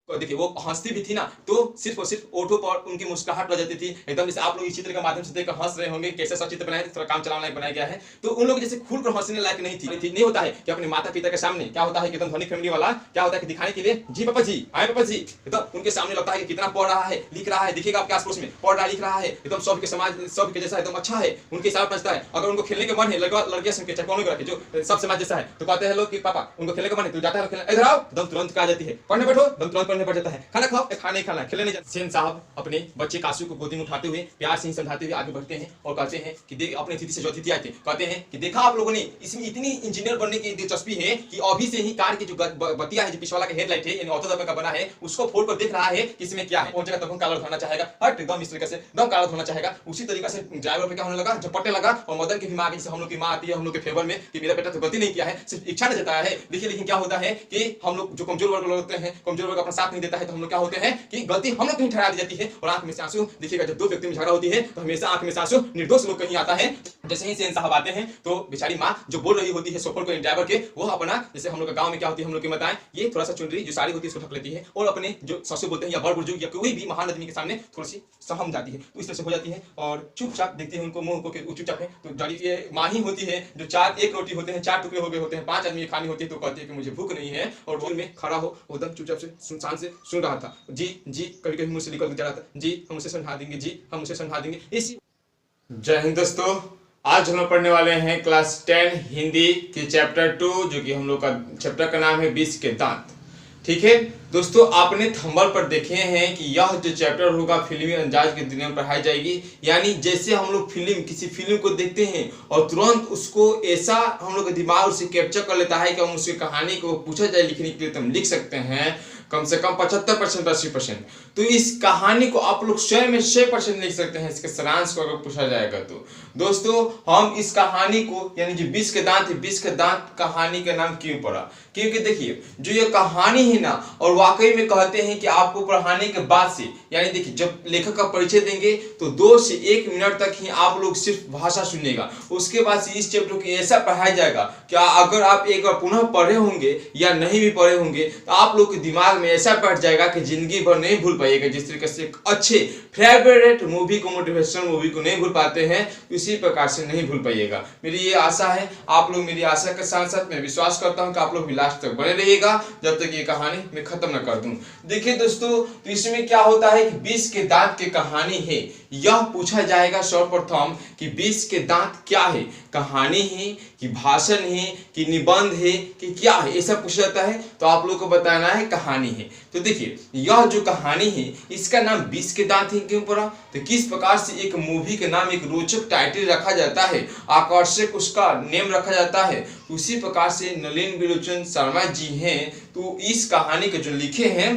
देखिए वो हंसती भी थी ना, तो सिर्फ और सिर्फ ओठों पर उनकी मुस्कुराहट रह जाती थी एकदम। जैसे आप लोग इस चित्र के माध्यम से देखकर हंस रहे होंगे, कैसे सब चित्र बनाए थे, थोड़ा काम चलाने लायक बनाया गया है। तो उन लोग जैसे खुलकर हंसने लायक नहीं थी। नहीं होता है कि अपने माता पिता के सामने क्या होता है कि एकदम धनी फैमिली वाला क्या होता है कि दिखाने के लिए जी पापा जी आए पापा जी, एकदम उनके सामने लगता है कि कितना पढ़ रहा है लिख रहा है, दिखेगा आपके आस पड़ोस में पढ़ रहा लिख रहा है, एकदम सबके समाज सबके जैसा एकदम अच्छा है, उनके हिसाब बचता है। अगर उनको खेलने का मन है, लड़कियां सुन के चाहे कौन भी जो सब समाज जैसा है, तो कहते हैं लोग कि पापा उनको खेलने का मन है, तो जाता है खेलने, इधर आओ, एकदम तुरंत कहा जाती है पढ़ने बैठो, एकदम तुरंत पढ़ने बैठ जाता है। खाना खाओ, खाना नहीं खाना, खेलने नहीं जाते। सेन साहब अपने बच्चे कासू को गोदी में उठाते हुए प्यार से समझाते हुए आगे बढ़ते हैं और कहते हैं कि देख अपने अतिथि से जो अतिथि आए थे, कहते हैं कि देखा आप लोगों ने इसमें इतनी इंजीनियर बनने की दिलचस्पी है कि अभी से ही कार की जो बतिया है, जो पीछे वाला का हेडलाइट है यानी ऑटो का बना है, उसको फोड़ कर देख रहा है कि इसमें क्या है। वो जगह तब काला धोना चाहेगा, हट एकदम इस तरीके से एकदम काला धोना चाहेगा। उसी तरीके से ड्राइवर पे क्या होने लगा, झपटने लगा। और मदन की भी मां, जैसे हम लोग की मां आती है हम लोग के फेवर में कि मेरा बेटा तो गलती नहीं किया है, सिर्फ इच्छा नहीं जताया है। देखिए लेकिन क्या होता है कि हम लोग जो कमजोर वर्ग लोग होते हैं, कमजोर वर्ग अपना साथ नहीं देता है, तो हम लोग क्या होते हैं कि गलती हम लोग कहीं ठहरा दी जाती है और आंख में से आंसू। देखिएगा जब दो व्यक्ति में झगड़ा होती है तो हमेशा आंख में से आंसू निर्दोष लोग कहीं आता है। जैसे ही सेन साहब आते हैं तो बेचारी माँ जो बोल रही होती है सोफर को ड्राइवर के, वो अपना जैसे हम लोग गांव में क्या होती है हम लोग की माताएं, ये थोड़ा सा चुनरी जो साड़ी होती है उसको ढक लेती है और अपने जो ससुर बोलते हैं या बड़ बुजुर्ग या कोई भी महान आदमी के सामने थोड़ी सी सहम जाती है। तो इस तरह से हो जाती है और चुपचाप देखती है उनको मुंह को चुपचाप है। तो जारी ये माँ ही होती है जो चार एक रोटी होते हैं, चार टुकड़े हो गए होते हैं, 5 आदमी खानी होती है, तो कहती है कि मुझे भूख नहीं है। और रोल में खड़ा हो एकदम चुपचाप से सुनसान से सुन रहा था। जी जी कभी कभी मुझसे निकल जा रहा था, जी हम उसे समझा देंगे, जी हम उसे समझा देंगे। इसी जय हिंद दोस्तों, आज हम लोग पढ़ने वाले हैं क्लास 10 हिंदी के चैप्टर 2, जो कि हम लोग का चैप्टर का नाम है 20 के दांत। ठीक है दोस्तों, आपने थंबनेल पर देखे हैं कि यह जो चैप्टर होगा फिल्मी अंदाज के दुनिया में पढ़ाई जाएगी। यानी जैसे हम लोग किसी फिल्म को देखते हैं और तुरंत उसको ऐसा हम लोग दिमाग से कैप्चर कर लेता है कि हम उसकी कहानी को पूछा जाए लिखने के लिए तो हम लिख सकते हैं कम से कम 75% 80%। तो इस कहानी को आप लोग स्वयं में 6% लिख सकते हैं इसके सारांश को अगर पूछा जाएगा तो। दोस्तों हम इस कहानी को यानी जो 20 के दांत है, 20 के दांत कहानी का नाम क्यों पड़ा, क्योंकि देखिए जो ये कहानी है ना, और वाकई में कहते हैं कि आपको पढ़ाने के बाद से यानी देखिए जब लेखक का परिचय देंगे तो 2 से 1 मिनट तक ही आप लोग सिर्फ भाषा सुनिएगा। उसके बाद से इस चैप्टर को ऐसा पढ़ाया जाएगा कि अगर आप एक बार पुनः पढ़े होंगे या नहीं भी पढ़े होंगे तो आप लोग के दिमाग में ऐसा बैठ जाएगा कि जिंदगी भर नहीं भूल पाइएगा। जिस तरीके से एक अच्छे फेवरेट मूवी को, मोटिवेशनल मूवी को नहीं भूल पाते हैं, इसी प्रकार से नहीं भूल पाइएगा। मेरी ये आशा है आप लोग मेरी आशा के साथ साथ मैं विश्वास करता हूं कि आप लोग भी लास्ट तक बने रहिएगा जब तक ये कहानी मैं खत्म न कर दूं। देखिए दोस्तों, तो इसमें क्या होता है कि 20 के दांत की कहानी है। यह पूछा जाएगा सर्वप्रथम कि 20 के दांत क्या है, कहानी है कि भाषण है कि निबंध है कि क्या है, ऐसा पूछा जाता है। तो आप लोग को बताना है कहानी है। तो देखिए यह जो कहानी है इसका नाम 20 के दांत है क्यों पड़ा, तो किस प्रकार से एक मूवी के नाम एक रोचक टाइटल रखा जाता है, आकर्षक उसका नेम रखा जाता है, उसी प्रकार से नलिन बिलोचन शर्मा जी हैं तो इस कहानी के जो लिखे हैं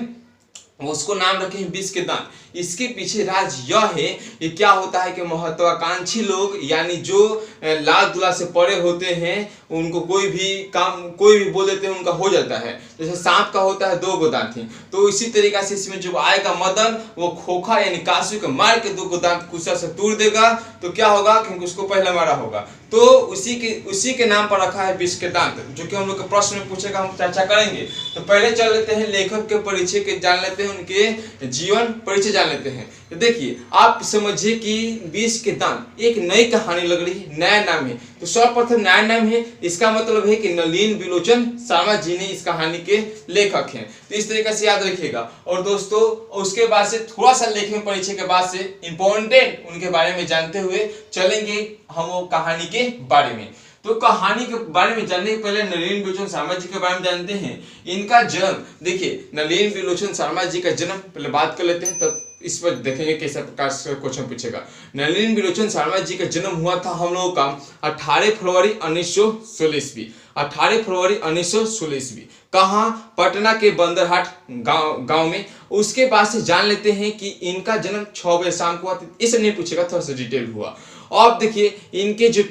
उसको नाम रखे हैं 20 के दांत। इसके पीछे राज यह है कि क्या होता है कि महत्वाकांक्षी लोग यानी जो लाल दुला से परे होते हैं उनको कोई भी काम कोई भी बोल देते हैं उनका हो जाता है। जैसे सांप का होता है 2 गो दांत ही, तो इसी तरीका से इसमें जो आएगा मदन वो खोखा यानी कासू को मार के 2 गो दांत कुशा से तोड़ देगा। तो क्या होगा क्योंकि उसको पहले मारा होगा, तो उसी के नाम पर रखा है 20 के दांत, जो कि हम लोग के प्रश्न में पूछेगा, हम चर्चा करेंगे। तो पहले चल लेते हैं लेखक के परिचय के जान लेते हैं, उनके जीवन परिचय जान लेते हैं। तो देखिए आप समझिए कि 20 के दांत एक नई कहानी लग रही है, नया नाम है। तो सर्वप्रथम नया नाम है, इसका मतलब है कि नलिन बिलोचन शर्मा जी ने इस कहानी के लेखक हैं। तो इस तरीके से याद रखिएगा। और दोस्तों उसके बाद से थोड़ा सा लेखक परिचय के बाद से इंपॉर्टेंट उनके बारे में जानते हुए चलेंगे हम वो कहानी के बारे में। तो कहानी के बारे में जानने के पहले नलिन बिलोचन शर्मा जी के बारे में जानते हैं। इनका जन्म देखिए, नलिन बिलोचन शर्मा जी का जन्म पहले बात कर लेते हैं, तब इस पर देखेंगे कैसे प्रकार से क्वेश्चन पूछेगा। नलिन बिलोचन शर्मा जी का जन्म हुआ था हम लोगों का 18 फरवरी 1916 ईस्वी। 18 फरवरी 1916 ईस्वी कहाँ, पटना के बंदरहाट गांव में। उसके बाद से जान लेते हैं कि इनका जन्म 6 बजे शाम को हुआ। इसे नहीं पूछेगा, थोड़ा सा डिटेल हुआ। अब देखिए इनके जो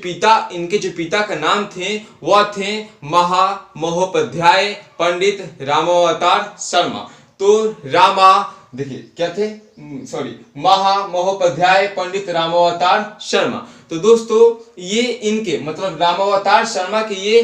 पिता का नाम थे वह थे महोपाध्याय पंडित रामावतार शर्मा। तो रामा देखिए क्या थे, महामहोपाध्याय पंडित रामावतार शर्मा। तो दोस्तों ये इनके मतलब रामावतार शर्मा के ये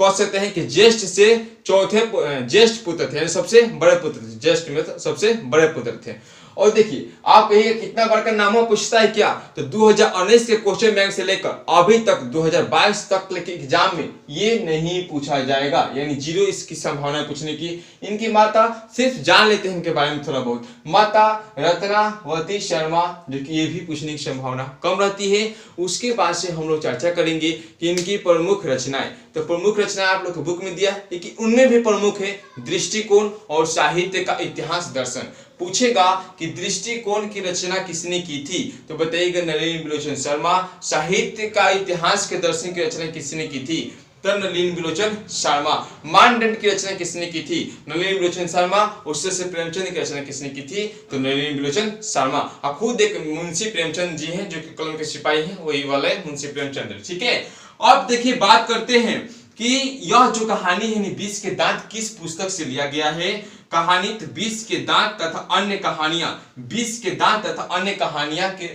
कह सकते हैं कि ज्येष्ठ से चौथे ज्येष्ठ पुत्र थे, सबसे बड़े पुत्र थे, ज्येष्ठ में सबसे बड़े पुत्र थे। और देखिए आप कहिए कितना बड़का नाम पूछता है क्या, तो 2019 के क्वेश्चन बैंक से लेकर अभी तक 2022 तक के एग्जाम में ये नहीं पूछा जाएगा, यानी जीरो इसकी संभावना पूछने की। इनकी माता सिर्फ जान लेते हैं इनके बारे में थोड़ा बहुत, माता रत्नावती शर्मा, जो कि ये भी पूछने की संभावना कम रहती है। उसके बाद से हम लोग चर्चा करेंगे कि इनकी प्रमुख रचनाएं। तो प्रमुख रचनाएं आप लोग को बुक में दिया है, लेकिन उनमें भी प्रमुख है दृष्टिकोण और साहित्य का इतिहास दर्शन। पूछेगा कि दृष्टिकोण की रचना किसने की थी, तो बताइएगा नलिनी विलोचन शर्मा। साहित्य का इतिहास के दर्शन की रचना किसने की थी, तो नलिनी विलोचन शर्मा। मानदंड की रचना किसने की थी, नलिनी विलोचन शर्मा। उससे से प्रेमचंद की रचना किसने की थी, तो नलिनी विलोचन शर्मा। आप खुद एक मुंशी प्रेमचंद जी हैं जो कि कलम के सिपाही हैं, वही वाले मुंशी प्रेमचंद। ठीक है, अब देखिए बात करते हैं कि यह जो कहानी है 20 के दांत किस पुस्तक से लिया गया है। कहानी 20 के दांत तथा अन्य कहानियां, 20 के दांत तथा अन्य कहानियां के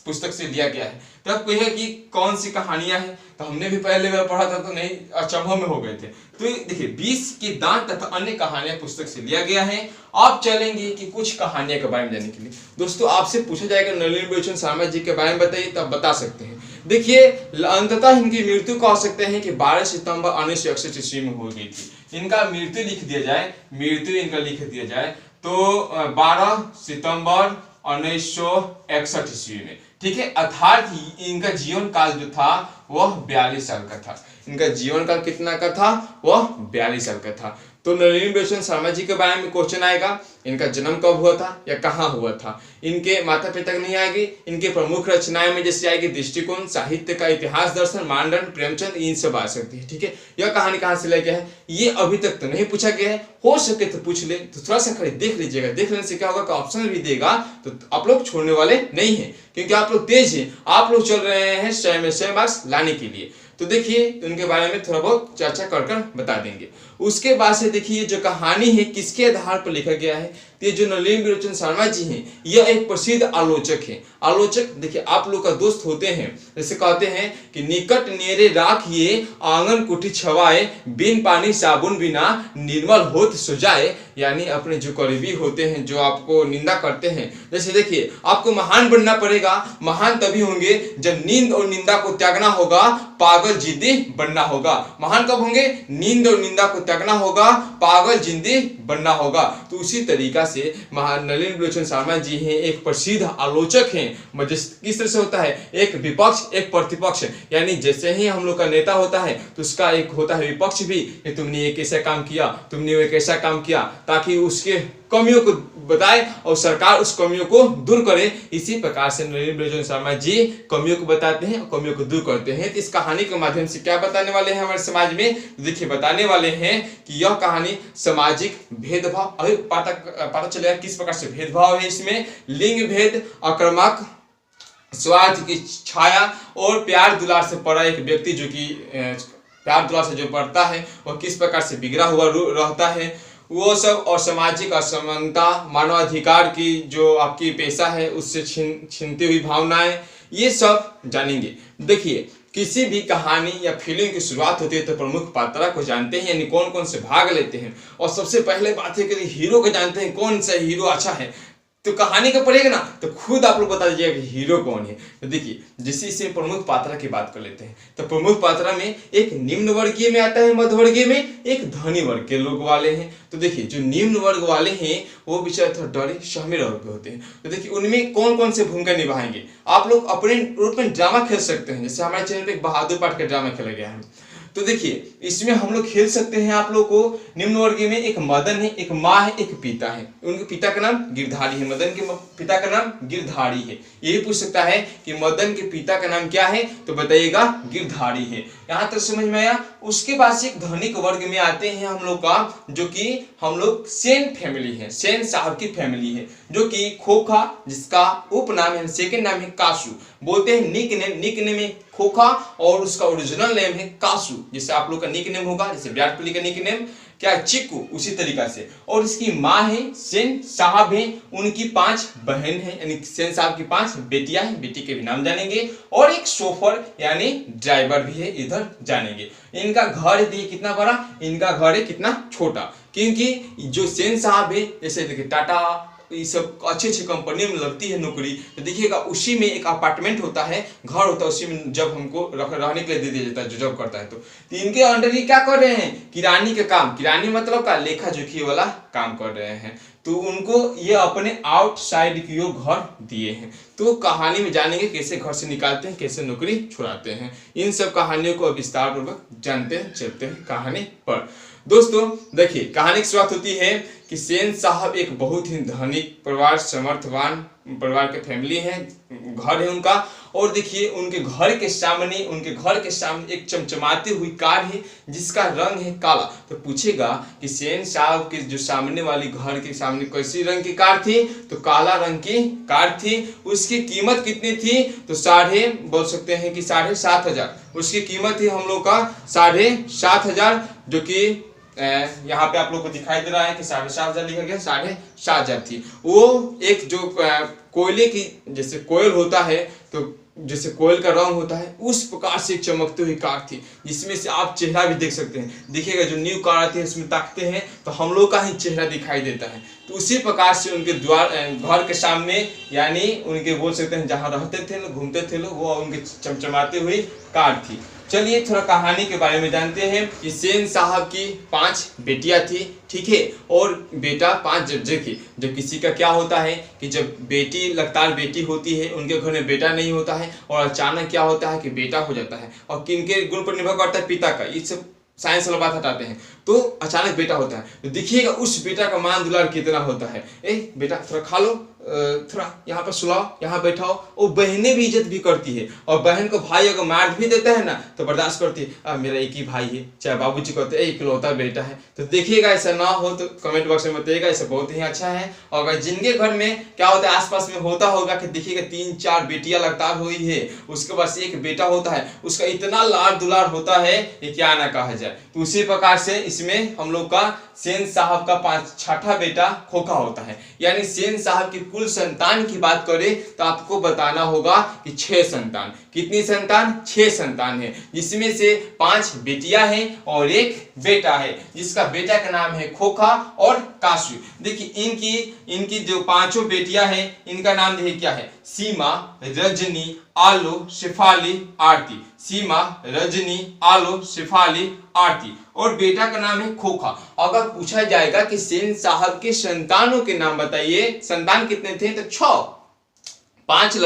पुस्तक से लिया गया है। तो अब कहिए कि कौन सी कहानियां हैं, तो हमने भी पहले बार पढ़ा था तो नहीं अचंभव में हो गए थे। तो देखिए 20 के दांत तथा अन्य कहानियां पुस्तक से लिया गया है। आप चलेंगे कि कुछ कहानियों के बारे में जानने के लिए। दोस्तों आपसे पूछा जाएगा नलिनी विलोचन शर्मा जी के बारे में बताइए, तब बता सकते हैं। देखिए अंततः इनकी मृत्यु कह सकते हैं कि 12 सितंबर 1961 ईस्वी में हो गई थी। इनका मृत्यु लिख दिया जाए, मृत्यु इनका लिख दिया जाए तो 12 सितंबर 1961 ईस्वी में। ठीक है, अर्थात इनका जीवन काल जो था वह 42 साल का था। इनका जीवन काल कितना का था, वह 42 साल का था। तो नलिनी विलोचन शर्मा जी के बारे में क्वेश्चन आएगा, इनका जन्म कब हुआ था या कहाँ हुआ था। इनके माता पिता की नहीं आएगी। इनके प्रमुख रचनाएं में जैसे आएगी दृष्टिकोण, साहित्य का इतिहास दर्शन, मानदंड, प्रेमचंद, इन सब आ सकती है। ठीक है, यह कहानी कहाँ से लिया गया है ये अभी तक तो नहीं पूछा गया है, हो सके तो पूछ ले। तो थोड़ा सा खड़े देख लीजिएगा, देख लेने से क्या होगा कि ऑप्शन भी देगा तो आप लोग छोड़ने वाले नहीं है, क्योंकि आप लोग तेज है, आप लोग चल रहे हैं 100 में 100 मार्क्स लाने के लिए। तो देखिए उनके बारे में थोड़ा बहुत चर्चा कर बता देंगे। उसके बाद से देखिए जो कहानी है किसके आधार पर लिखा गया है, ये जो नलिनी विलोचन शर्मा जी हैं यह एक प्रसिद्ध आलोचक है। आलोचक देखिए आप लोग का दोस्त होते हैं, जैसे कहते हैं कि निकट नेरे राखिए आंगन कुटी छवाए, बिन पानी साबुन बिना निर्मल होत सुजाए। यानी अपने जो करीबी होते हैं, जो आपको निंदा करते हैं, जैसे देखिए आपको महान बनना पड़ेगा, महान तभी होंगे जब नींद और निंदा को त्यागना होगा, पागल जिद्दी बनना होगा। महान कब होंगे, नींद और निंदा को त्यागना होगा, पागल जिद्दी बनना होगा। तो उसी तरीका से नलिनी विलोचन शर्मा जी हैं एक प्रसिद्ध आलोचक हैं। किस तरह से होता है, एक विपक्ष एक प्रतिपक्ष, यानी जैसे ही हम लोग का नेता होता है तो उसका एक होता है विपक्ष भी, कि तुमने एक ऐसा काम किया, तुमने एक ऐसा काम किया, ताकि उसके कमियों को बताए और सरकार उस कमियों को दूर करे। इसी प्रकार से नलिनी विलोचन शर्मा जी कमियों को बताते हैं और कमियों को दूर करते हैं। तो इस कहानी के माध्यम से क्या बताने वाले हैं हमारे समाज में, देखिए बताने वाले हैं कि यह कहानी सामाजिक भेदभाव, अभी पता चलेगा किस प्रकार से भेदभाव है इसमें, लिंग भेद, आक्रामक स्वार्थ की छाया और प्यार दुलार से पड़ा एक व्यक्ति जो कि प्यार दुलार से जो बढ़ता है वह किस प्रकार से बिगड़ा हुआ रहता है, वो सब, और सामाजिक असमानता, मानवाधिकार की जो आपकी पेशा है उससे छीनती हुई भावनाएं, ये सब जानेंगे। देखिए किसी भी कहानी या फिल्म की शुरुआत होती है तो प्रमुख पात्र को जानते हैं, यानी कौन कौन से भाग लेते हैं, और सबसे पहले बात है कि हीरो को जानते हैं, कौन सा हीरो अच्छा है। तो कहानी का पढ़ेगा ना तो खुद आप लोग बता दीजिएगा कि हीरो कौन है। तो देखिए जैसे इसे प्रमुख पात्र की बात कर लेते हैं, तो प्रमुख पात्र में एक निम्न वर्गीय में आता है, मध्य वर्गीय में एक धनी वर्ग के लोग वाले हैं। तो देखिए जो निम्न वर्ग वाले हैं वो बेचारे थोड़ा डरे सहमे रह होते हैं। तो देखिए उनमें कौन कौन से भूमिका निभाएंगे, आप लोग अपने रूप में ड्रामा खेल सकते हैं। जैसे हमारे चैनल पे एक बहादुर पाठ का ड्रामा खेला गया है, तो देखिए इसमें हम लोग खेल सकते हैं। आप लोग को निम्न वर्गीय में एक मदन है, एक माँ है, एक पिता है। उनके पिता का नाम गिरधारी है, मदन के पिता का नाम गिरधारी है। यही पूछ सकता है कि मदन के पिता का नाम क्या है, तो बताइएगा गिरधारी है। यहाँ तक समझ में आया। उसके बाद से एक धनिक वर्ग में आते हैं हम लोग का, जो कि हम लोग सेन फैमिली है, सेन साहब की फैमिली है, जो कि खोखा, जिसका उपनाम है सेकंड नाम है कासू, बोलते हैं निक नेम है खोखा और उसका ओरिजिनल नेम है कासू। जैसे आप लोग का निक नेम होगा, जैसे विराट कोहली का निक नेम क्या चिक्कू उसी तरीका से। और इसकी माँ है सेन साहब है, उनकी 5 बहन है, यानी सेन साहब की 5 बेटियां हैं, बेटी के भी नाम जानेंगे। और एक शोफर यानी ड्राइवर भी है, इधर जानेंगे। इनका घर है देखिए कितना बड़ा, इनका घर है कितना छोटा, क्योंकि जो सेन साहब है जैसे देखिए टाटा ये सब अच्छी अच्छी कंपनी में लगती है नौकरी, तो देखिएगा उसी में एक अपार्टमेंट होता है, घर होता है, उसी में जब हमको रहने के लिए दे दिया जाता है जो जॉब करता है। तो इनके अंडर ही क्या कर रहे हैं, किरानी के काम, किरानी मतलब का लेखा जोखी वाला काम कर रहे हैं। तो उनको ये अपने आउटसाइड की ओर घर दिए हैं। तो कहानी में जानेंगे कैसे घर से निकालते हैं, कैसे नौकरी छुड़ाते हैं। इन सब कहानियों को विस्तार पूर्वक जानते हैं, चलते हैं कहानी पर। दोस्तों देखिए कहानी की शुरुआत होती है कि सेन साहब एक बहुत ही धनिक परिवार, समर्थवान परिवार के फैमिली है, घर है उनका। और देखिए उनके घर के सामने एक चमचमाती हुई कार है जिसका रंग है काला। तो पूछेगा कि सेन साहब के जो सामने वाली घर के सामने कैसी रंग की कार थी, तो काला रंग की कार थी। उसकी कीमत कितनी थी, तो बोल सकते हैं कि 7,500। उसकी कीमत थी हम लोग का 7,500, जो कि यहाँ पे आप लोग को दिखाई दे रहा है कि 7,500 लिखा गया, 7,500 थी। वो एक जो कोयले की जैसे कोयल होता है, तो जैसे कोयल का रंग होता है उस प्रकार से एक चमकती हुई कार थी, जिसमें से आप चेहरा भी देख सकते हैं। देखिएगा जो न्यू कार आती है उसमें ताकते हैं तो हम लोग का ही चेहरा दिखाई देता है। तो उसी प्रकार से उनके घर के सामने, यानी उनके बोल सकते हैं जहाँ रहते थे लोग, घूमते थे लोग, वो उनकी चमचमाती हुई कार थी। चलिए थोड़ा कहानी के बारे में जानते हैं कि सेन साहब की 5 बेटियां थी, ठीक है, और बेटा 5 जज्जे थी। जब किसी का क्या होता है कि जब बेटी लगातार बेटी होती है, उनके घर में बेटा नहीं होता है, और अचानक क्या होता है कि बेटा हो जाता है, और किनके गुण पर निर्भर करता है, पिता का। ये सब साइंस वाला बात हटाते हैं, तो अचानक बेटा होता है। तो देखिएगा उस बेटा का मान दुलार कितना होता है। बेटा थोड़ा खा लो, थोड़ा यहाँ पर सुलाओ, यहाँ बैठाओ। और बहनें भी इज्जत भी करती है, और बहन को भाई अगर मार भी देता है ना तो बर्दाश्त करती है, मेरा एक ही भाई है, चाहे बाबूजी कहते हैं इकलौता बेटा है। तो देखिएगा ऐसा ना हो तो कमेंट बॉक्स में बताइएगा, ऐसा बहुत ही अच्छा है। और अगर जिनके घर में क्या होता है, आसपास में होता होगा कि देखिएगा 3-4 बेटियां लगातार हुई है, उसके बाद एक बेटा होता है, उसका इतना लाड दुलार होता है ये क्या ना कहा जाए। तो उसी प्रकार से इसमें हम लोग का सेन साहब का 6ठा बेटा खोखा होता है। यानी सेन साहब की कुल संतान की बात करें तो आपको बताना होगा कि 6 संतान। कितनी संतान? 6 संतान है, जिसमें से 5 बेटियां हैं और एक बेटा है, जिसका बेटा का नाम है खोखा और काशू। देखिए इनकी जो 5 बेटियां हैं, इनका नाम देखिए क्या है, सीमा, रजनी, आलो, शेफाली, आरती। सीमा, रजनी, आलो, शेफाली, आरती। और बेटा का नाम है खोखा। अगर पूछा जाएगा कि सेन साहब के संतानों के नाम बताइए, संतान कितने थे, तो 6, 5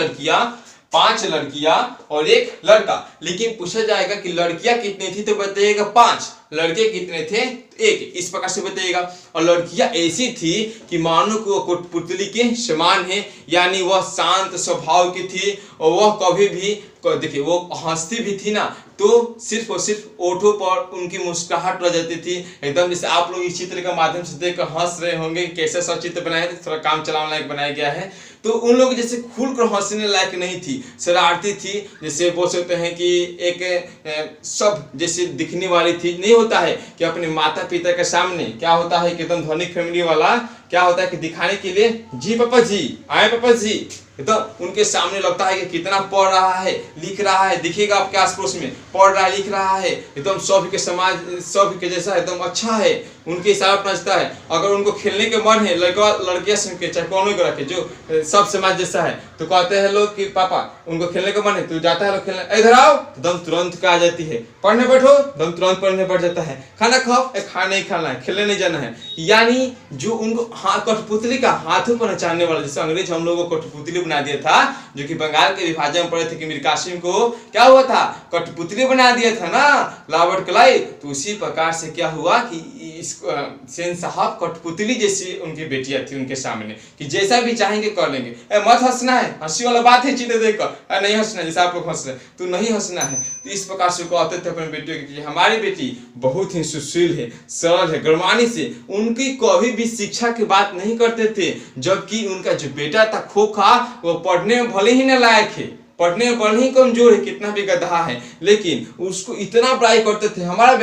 लड़कियां और एक लड़का। लेकिन पूछा जाएगा कि लड़कियां कितनी थी, तो बताइएगा 5, लड़के कितने थे, 1, इस प्रकार से बताइएगा। और लड़कियां ऐसी थी कि मानो कि वह कठपुतली के समान है, यानी वह शांत स्वभाव की थी, और वह कभी भी देखिए वो हंसती भी थी ना, तो सिर्फ और सिर्फ ओठों पर उनकी मुस्कुराहट रह जाती थी, एकदम जैसे आप लोग इस चित्र के माध्यम से देखकर हंस रहे होंगे। कैसे सचित्र बनाया है, थोड़ा काम चलाने लायक बनाया गया है। तो उन लोग जैसे खुलकर हंसने लायक नहीं थी, शरारती थी, जैसे बोल सकते हैं कि एक सब जैसे दिखने वाली थी। नहीं होता है कि अपने माता पिता के सामने क्या होता है कि एकदम धनिक फैमिली वाला क्या होता है कि दिखाने के लिए, जी पापा जी आए, पापा जी, तो उनके सामने लगता है कि कितना पढ़ रहा है, लिख रहा है। दिखेगा आपके आस पड़ोस में पढ़ रहा है, लिख रहा है, एकदम सभ्य के समाज, सभ्य के जैसा एकदम अच्छा है, उनके हिसाब से नचता है। अगर उनको खेलने के मन है, लड़का लड़कियां संग के, चाहे कौन को रखे, जो सब समाज जैसा है, तो कहते हैं लोग कि पापा उनको खेलने का मन है, तो जाता है लोग खेलने, इधर आओ, एकदम तुरंत का आ जाती है, पढ़ने बैठो, एकदम तुरंत पढ़ने बैठ जाता है, खाना खाओ, खाना नहीं खाना है, खेलने नहीं जाना है। यानी जो उनको कठपुतली का हाथों पर नचाने वाला, जैसे अंग्रेज हम लोगों को कठपुतली बना दिया था, जो कि बंगाल के विभाजन में पड़े थे कि मीर कासिम को क्या हुआ था, कठपुतली बना दिया था ना, लावट कलाई। तो उसी प्रकार से क्या हुआ कि सेन साहब कठपुतली जैसी उनकी बेटियां थी उनके सामने, कि जैसा भी चाहेंगे कर लेंगे। मत हंसना है, हंसी वाला बात है चित्र देखकर, नहीं हंसना, जैसा आप लोग हंस रहे तो नहीं हंसना है। तो इस प्रकार से कहते थे अपने बेटियों की, हमारी बेटी बहुत ही सुशील है, सरल है, गरमानी से, उनकी कभी भी शिक्षा की बात नहीं करते थे। जबकि उनका जो बेटा था खोखा, वो पढ़ने में भले ही न लायक है, पढ़ने में बड़ा ही कमजोर है, कितना भी गधा है, लेकिन उसको इतना पढ़ाई करते थे। हमारा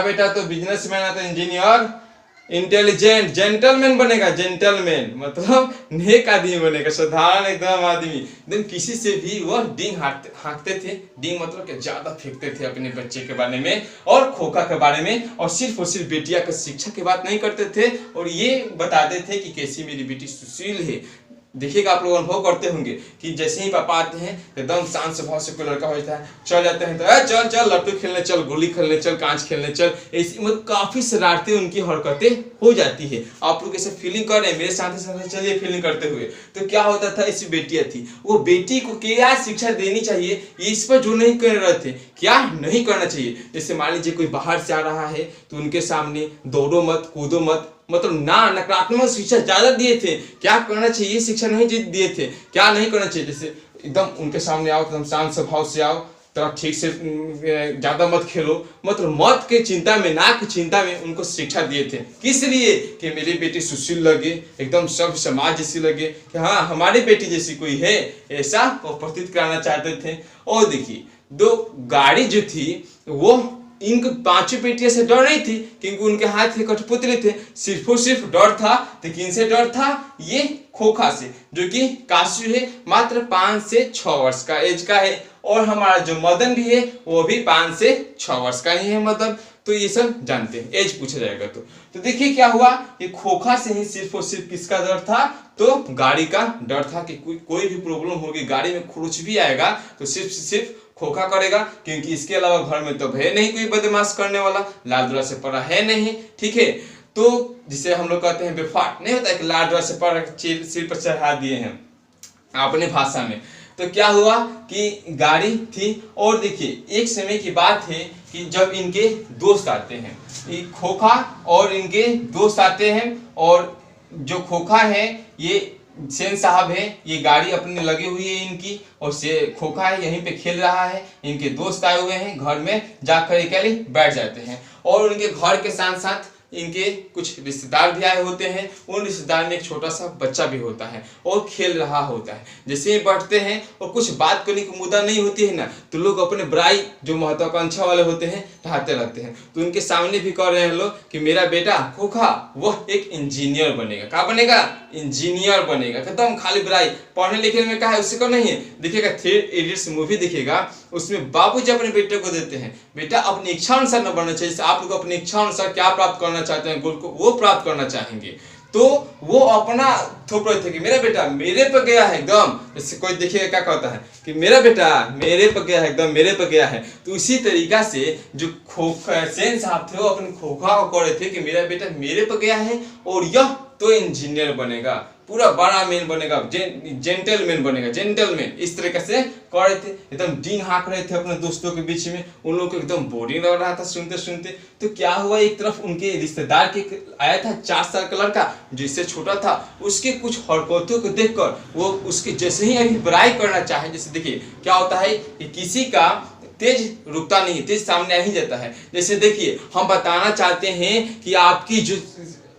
बेटा तो बिजनेसमैन है, तो इंजीनियर, इंटेलिजेंट, जेंटलमैन बनेगा, जेंटलमैन मतलब नेक आदमी बनेगा, साधारण एकदम आदमी, एकदम किसी से भी वह डींग हाँकते थे। डींग मतलब कि ज्यादा फेंकते थे अपने बच्चे के बारे में और खोखा के बारे में, और सिर्फ बेटिया की शिक्षा की बात नहीं करते थे, और ये बताते थे कि कैसी मेरी बेटी सुशील है। देखिएगा, आप लोग अनुभव करते होंगे कि जैसे ही पापा आते हैं एकदम शांत स्वभाव से कोई लड़का होता है, चल जाते हैं तो चल चल लट्टू खेलने चल, गोली खेलने चल, कांच खेलने चल, ऐसी मतलब काफी शरारतें उनकी हरकतें हो जाती है। आप लोग ऐसे फीलिंग कर रहे हैं मेरे साथ साथ, चलिए फीलिंग करते हुए। तो क्या होता था, ऐसी बेटियां थी, वो बेटी को क्या शिक्षा देनी चाहिए इस पर जो नहीं कर रहे थे, क्या नहीं करना चाहिए। जैसे मान लीजिए कोई बाहर से आ रहा है तो उनके सामने दौड़ो मत, कूदो मत, मतलब ना नकारात्मक शिक्षा ज्यादा दिए थे। क्या करना चाहिए शिक्षा नहीं दिए थे, क्या नहीं करना चाहिए। जैसे एकदम उनके सामने आओ, एकदम शांत स्वभाव से आओ, तो ठीक से ज्यादा मत खेलो, मतलब मत के चिंता में, ना की चिंता में उनको शिक्षा दिए थे। किस लिए कि मेरी बेटी सुशील लगे, एकदम सब समाज जैसी लगे, कि हाँ हमारी बेटी जैसी कोई है, ऐसा वो प्रतीत कराना चाहते थे। और देखिए, दो गाड़ी जो थी वो इनके पांचों बेटियों से डर रही थी, क्योंकि उनके हाथ के कठपुतली थे। सिर्फ डर था, तो किन से डर था, ये खोखा से, जो कि काशू है, मात्र 5 से 6 वर्ष का एज का है। और हमारा जो मदन भी है वो भी 5 से 6 वर्ष का ही है मदन। तो ये सब जानते हैं, एज पूछा जाएगा तो देखिए क्या हुआ, ये खोखा से ही सिर्फ और सिर्फ किसका डर था, तो गाड़ी का डर था कि कोई भी प्रॉब्लम होगी, गाड़ी में कुछ भी आएगा तो सिर्फ खोखा करेगा, क्योंकि इसके अलावा घर में तो है नहीं कोई बदमाश करने वाला, लाडला से पढ़ा है नहीं, ठीक है। तो जिसे हम लोग कहते हैं बेफाट, नहीं होता है कि लाडला से पढ़ सिर पर चढ़ा दिए हैं अपने भाषा में। तो क्या हुआ कि गाड़ी थी, और देखिए एक समय की बात है कि जब इनके दोस्त आते हैं, खोखा और इनके दोस्त आते हैं, और जो खोखा है ये सेन साहब है, ये गाड़ी अपनी लगी हुई है इनकी, और से खोखा है यहीं पे खेल रहा है, इनके दोस्त आए हुए हैं, घर में जाकर अकेले बैठ जाते हैं। और उनके घर के साथ साथ इनके कुछ रिश्तेदार भी आए होते हैं, उन रिश्तेदार में एक छोटा सा बच्चा भी होता है और खेल रहा होता है। जैसे ही बैठते हैं और कुछ बात करने की मुद्दा नहीं होती है ना, तो लोग अपने बुराई जो महत्वाकांक्षा वाले होते हैं ढाते रहते हैं। तो उनके सामने भी कह रहे हैं लोग कि मेरा बेटा खोखा वह एक इंजीनियर बनेगा। क्या बनेगा, इंजीनियर बनेगा। एकदम खाली बुराई, पढ़ने लिखने में क्या है उससे को नहीं है। देखिएगा 3 इडियट्स मूवी देखिएगा, उसमें बाबूजी अपने बेटे को देते हैं, बेटा अपनी इच्छा अनुसार न बनना चाहिए, आप लोग अपनी इच्छा अनुसार क्या प्राप्त करना चाहते हैं, गोल को वो प्राप्त करना चाहेंगे। तो वो अपना थोप रहे थे कि मेरा बेटा मेरे पर गया है एकदम, जैसे कोई देखिएगा क्या कहता है कि मेरा बेटा मेरे पर गया है, एकदम मेरे पर गया है। तो इसी तरीका से जो खोखा सेन साहब थे वो अपने खोखा को कह रहे थे कि मेरा बेटा मेरे पर गया है और यह तो इंजीनियर बनेगा, पूरा बड़ा मैन बनेगा, जेंटलमैन बनेगा, जेंटलमैन, इस तरीके से कह रहे थे। एकदम डींग हाँक रहे थे अपने दोस्तों के बीच में, उन लोगों को एकदम बोरिंग लग रहा था सुनते सुनते। तो क्या हुआ, एक तरफ उनके रिश्तेदार के आया था 4 साल का लड़का, जिससे छोटा था, उसके कुछ हरकतों को देखकर वो उसके जैसे ही अभी बुराई करना चाहे, जैसे देखिए क्या होता है कि किसी का तेज रुकता नहीं, तेज सामने आ ही जाता है। जैसे देखिए हम बताना चाहते हैं कि आपकी जो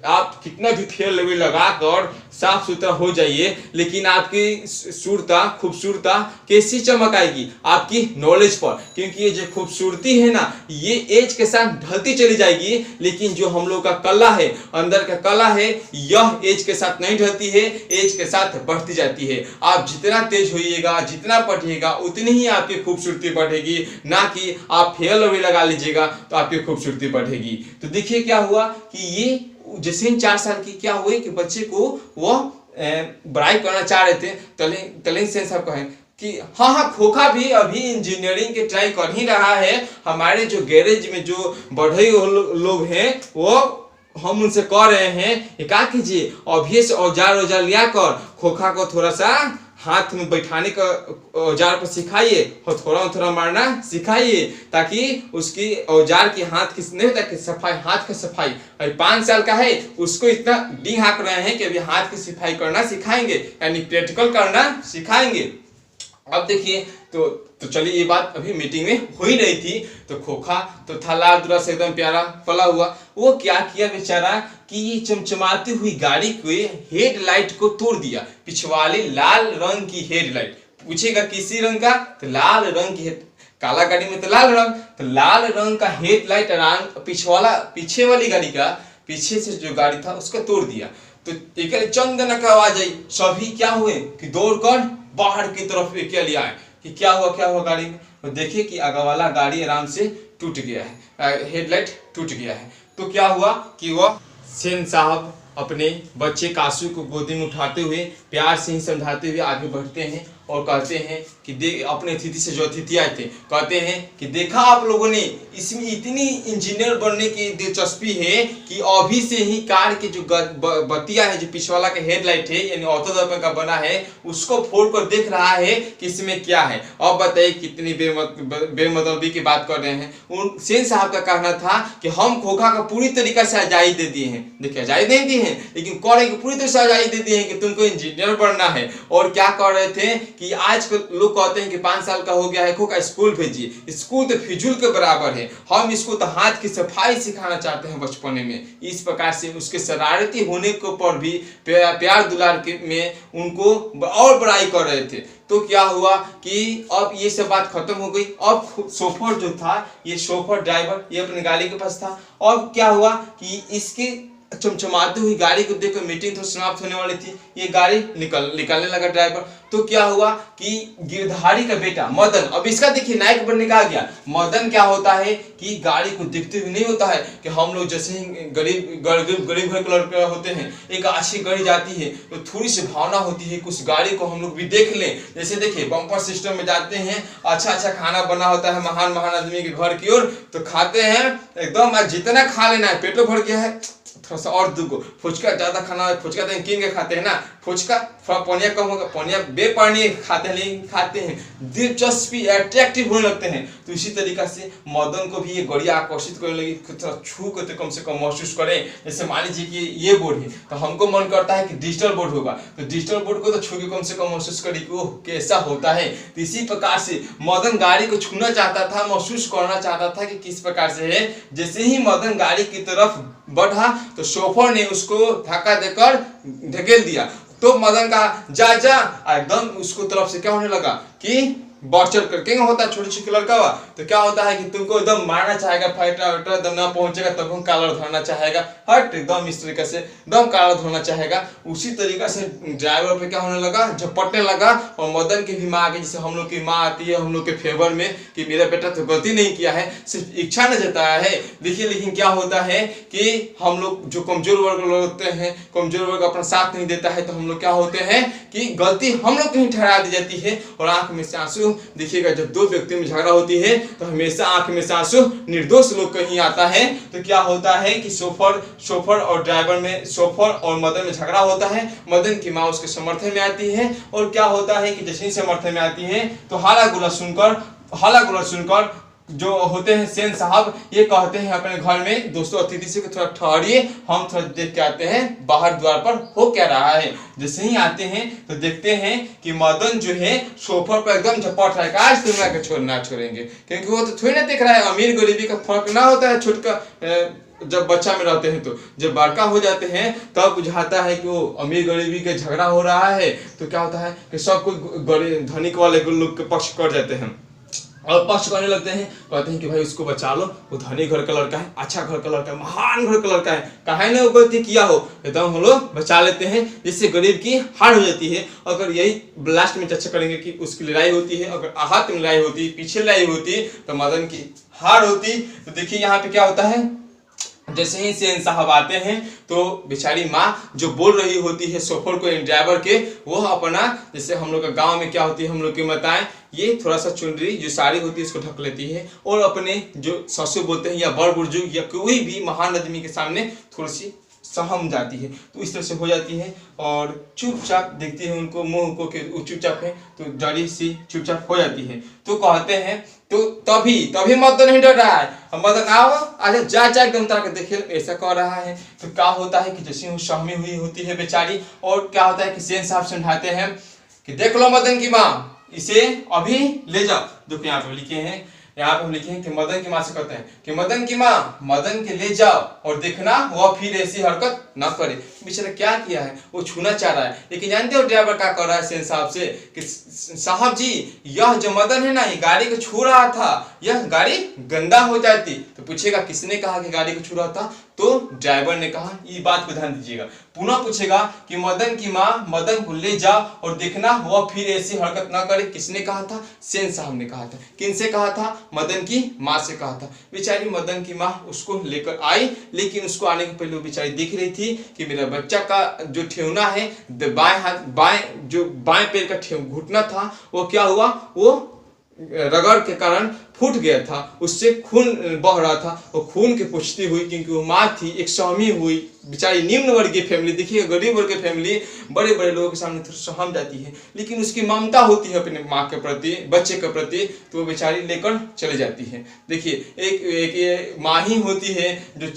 आप कितना भी फेल वेल लगाकर साफ सुथरा हो जाइए, लेकिन आपकी सूरता खूबसूरता कैसी चमक आएगी, आपकी नॉलेज पर, क्योंकि ये जो खूबसूरती है ना ये एज के साथ ढलती चली जाएगी, लेकिन जो हम लोग का कला है, अंदर का कला है, यह एज के साथ नहीं ढलती है, एज के साथ बढ़ती जाती है। आप जितना तेज होइएगा, जितना पढ़िएगा, उतनी ही आपकी खूबसूरती बढ़ेगी, ना कि आप फेल वेल लगा लीजिएगा तो आपकी खूबसूरती बढ़ेगी। तो देखिए क्या हुआ कि ये जैसे 4 साल की क्या हुए कि बच्चे को वो बुराई करना चाह रहे थे। तलेन सेन साहब कहें कि हाँ खोखा भी अभी इंजीनियरिंग के ट्राई कर ही रहा है, हमारे जो गैरेज में जो बढ़ई लोग हैं वो हम उनसे कह रहे हैं क्या कीजिए, अभी से औजार लिया कर खोखा को थोड़ा सा हाथ में बैठाने का औजार पर सिखाइए और थोड़ा मारना सिखाइए, ताकि उसकी औजार की हाथ की नहीं होता कि सफाई, हाथ की सफाई। 5 साल का है, उसको इतना डी हाँक रहे हैं कि अभी हाथ की सफाई करना सिखाएंगे, यानी प्रैक्टिकल करना सिखाएंगे। अब देखिए तो चलिए ये बात अभी मीटिंग में हो ही रही थी। तो खोखा तो था लाल दुरा से एकदम प्यारा पला हुआ, वो क्या किया बेचारा कि ये चमचमाती हुई गाड़ी के हेडलाइट को तोड़ दिया, पिछवाली लाल रंग की हेडलाइट पूछेगा किसी रंग का, तो लाल रंग की है। काला गाड़ी में तो लाल रंग, तो लाल रंग का हेडलाइट पीछे वाली गाड़ी का, पीछे से जो गाड़ी था उसका तोड़ दिया। तो एक चंदन का आवाज आई, सभी क्या हुए कि दौड़कर बाहर की तरफ क्या लिया है कि क्या हुआ गाड़ी में। और देखिए कि आगे वाला गाड़ी आराम से टूट गया है, हेडलाइट टूट गया है। तो क्या हुआ कि वह सेन साहब अपने बच्चे कासू को गोदी में उठाते हुए प्यार से ही समझाते हुए आगे बढ़ते हैं और कहते हैं कि अपने अतिथि से, जो अतिथि आए थे, कहते हैं कि देखा आप लोगों ने, इसमें इतनी इंजीनियर बनने की दिलचस्पी है कि अभी से ही कार की जो बत्तियां है, जो पीछे वाला का हेडलाइट है यानी ऑटो दर्पण का बना है, उसको फोड़ कर देख रहा है कि इसमें क्या है। अब बताइए कितनी बेमतलबी की बात कर रहे हैं। सेन साहब का कहना था कि हम खोखा का पूरी तरीका से आजादी दे दिए हैं। देखिए आजादी नहीं दी है, लेकिन कह रहे हैं कि पूरी तरह से आजादी दे दिए हैं कि तुमको इंजीनियर बनना है। और क्या कर रहे थे कि आज लोग कहते हैं कि 5 साल का हो गया है, खोखा स्कूल भेजिए। स्कूल तो फिजूल के बराबर है, हम इसको तो हाथ की सफाई सिखाना चाहते हैं बचपने में। इस प्रकार से उसके शरारती होने के पर भी प्यार दुलार में उनको और बड़ाई कर रहे थे। तो क्या हुआ कि अब ये सब बात खत्म हो गई। अब शोफर जो था, ये शोफर ड्राइवर, ये अपनी गाड़ी के पास था। अब क्या हुआ कि इसके चमचमाती हुई गाड़ी को देखकर मीटिंग तो समाप्त होने वाली थी, ये गाड़ी निकलने लगा ड्राइवर। तो क्या हुआ कि गिरधारी का बेटा मदन, अब इसका देखिए नायक बनने का आ गया। मदन क्या होता है कि गाड़ी को देखते हुए नहीं होता है कि हम लोग जैसे ही गरीब घर के लड़के होते हैं, एक अच्छी गाड़ी जाती है तो थोड़ी सी भावना होती है कि उस गाड़ी को हम लोग भी देख लें। जैसे देखिए बम्पर सिस्टम में जाते हैं, अच्छा खाना बना होता है महान आदमी के घर की ओर, तो खाते हैं एकदम, जितना खा लेना है, पेटो भर गया है, थोड़ा सा और दुगो। फुचका ज्यादा खाना है, फुचका तो किन के खाते हैं ना, फुचका थोड़ा पनिया कम होगा, पनिया बेपानी खाते हैं, लेकिन खाते हैं, दिलचस्पी अट्रैक्टिव होने लगते हैं। तो इसी तरीका से मदन को भी ये गाड़ी आकर्षित करने लगी, थोड़ा छू के तो कम से कम महसूस करें। जैसे मान लीजिए कि ये बोर्ड है तो हमको मन करता है कि डिजिटल बोर्ड होगा, तो डिजिटल बोर्ड को तो छू के कम से कम महसूस करें कि ओह कैसा होता है। तो इसी प्रकार से मदन गाड़ी को छूना चाहता था, महसूस करना चाहता था कि किस प्रकार से है। जैसे ही मदन गाड़ी की तरफ बढ़ा तो शोफर ने उसको धक्का देकर ढकेल दिया। तो मदन का जा एकदम उसको तरफ से क्या होने लगा कि बढ़ चढ़ कर क्या होता है, छोटी छोटी लड़का हुआ तो क्या होता है कि तुमको एकदम मारना चाहेगा, फाइटर एकदम ना पहुंचेगा तब हम कालर धरना चाहेगा, हट एकदम इस तरीके से एकदम कालर धरना चाहेगा। उसी तरीका से ड्राइवर पे क्या होने लगा, झपटने लगा। और मदन की भी माँ आ गई, जैसे हम लोग की माँ आती है हम लोग के फेवर में कि मेरा बेटा तो गलती नहीं किया है, सिर्फ इच्छा न जताया है। देखिए लेकिन क्या होता है कि हम लोग जो कमजोर वर्ग लोग होते हैं, कमजोर वर्ग अपना साथ नहीं देता है, तो हम लोग क्या होते हैं कि गलती हम लोग कहीं ठहरा दी जाती है और आंख में से आंसू। देखिएगा जब दो व्यक्ति में झगड़ा होती है तो हमेशा आंख में से आंसू निर्दोष लोग कहीं आता है। तो क्या होता है कि शोफर और ड्राइवर में, शोफर और मदन में झगड़ा होता है। मदन की माँ उसके समर्थन में आती है और क्या होता है कि जैसे ही समर्थन में आती है तो हाला गुला सुनकर जो होते हैं सेन साहब ये कहते हैं अपने घर में दोस्तों अतिथि से थोड़ा ठहरिए, हम थोड़ा देख के आते हैं बाहर द्वार पर हो क्या रहा है। जैसे ही आते हैं तो देखते हैं कि मदन जो है सोफर पर एकदम झपट रहा है, आज तुम के छोड़ेंगे, क्योंकि वो तो थोड़ी ना देख रहा है अमीर गरीबी का फर्क ना होता है। छोटका जब बच्चा में रहते हैं, तो जब बड़का हो जाते हैं तब बुझाता है कि वो अमीर गरीबी का झगड़ा हो रहा है। तो क्या होता है कि सब कोई धनिक वाले लोग के पक्ष कर जाते हैं और पक्ष करने लगते हैं, कहते हैं कि भाई उसको बचा लो, वो धनी घर का लड़का है, अच्छा घर का लड़का है, महान घर का लड़का है, कहे ने वो गलती किया हो एकदम हम लोग बचा लेते हैं, जिससे गरीब की हार हो जाती है। अगर यही लास्ट में चर्चा करेंगे कि उसकी लड़ाई होती है, अगर आहत में लड़ाई होती, पीछे लड़ाई होती तो मदन की हार होती। तो देखिए यहाँ पे क्या होता है, जैसे ही सेन साहब आते हैं तो बेचारी माँ जो बोल रही होती है सोफर को ड्राइवर के, वो अपना जैसे हम लोग का गांव में क्या होती है, हम लोग की माताएं ये थोड़ा सा चुनरी जो साड़ी होती है इसको ढक लेती है और अपने जो ससुर बोलते हैं या बड़ बुजुर्ग या कोई भी महान आदमी के सामने थोड़ी सी सहम जाती है। तो इस तरह से हो जाती है और चुपचाप देखती है उनको, मुंह को कि वो चुपचाप है तो जड़ी सी चुपचाप हो जाती है। तो कहते हैं तो तभी मदन नहीं डर रहा है, मदन आओ अरे जा एकदम तरह के देखे ऐसा कह रहा है। तो क्या होता है कि जैसे वो सहमी हुई होती है बेचारी, और क्या होता है कि सेन साहब समझाते हैं कि देख लो मदन की माँ, इसे अभी ले जाओ। देखो यहाँ पे लिखे हैं, यहाँ पे हम लिखे हैं कि मदन की माँ से कहते हैं कि मदन की माँ, मदन के ले जाओ और देखना वह फिर ऐसी हरकत ना करे। बेचारा क्या किया है, वो छूना चाह रहा है। लेकिन जानते हो ड्राइवर क्या कर रहा है सेन साहब से कि साहब जी यह जो मदन है ना, ये गाड़ी को छू रहा था, यह गाड़ी गंदा हो जाती। तो पूछेगा किसने कहा कि गाड़ी को छू रहा था, तो ड्राइवर ने कहा। ये बात को ध्यान दीजिएगा। पुनः पूछेगा कि मदन की माँ मदन को ले जाओ और देखना वह फिर ऐसी हरकत ना करे। किसने कहा था? सेन साहब ने कहा था। किनसे कहा था? मदन की माँ से कहा था। बेचारी मदन की माँ उसको लेकर आई, लेकिन उसको आने के पहले वो बेचारी देख रही थी कि मेरा बच्चा का जो ठेवना है, बाएं हाथ बाएं पैर का घुटना था, वो क्या हुआ, वो रगड़ के कारण फूट गया था, उससे खून बह रहा था। वो खून की पुष्टि हुई क्योंकि वो माँ थी, एक सहमी हुई बेचारी निम्न वर्गीय फैमिली। देखिए गरीब वर्ग की फैमिली बड़े बड़े लोगों के सामने थोड़ा सहम जाती है, लेकिन उसकी ममता होती है अपने माँ के प्रति, बच्चे के प्रति, तो वो बेचारी लेकर चले जाती है। देखिए एक ये माँ ही होती है जो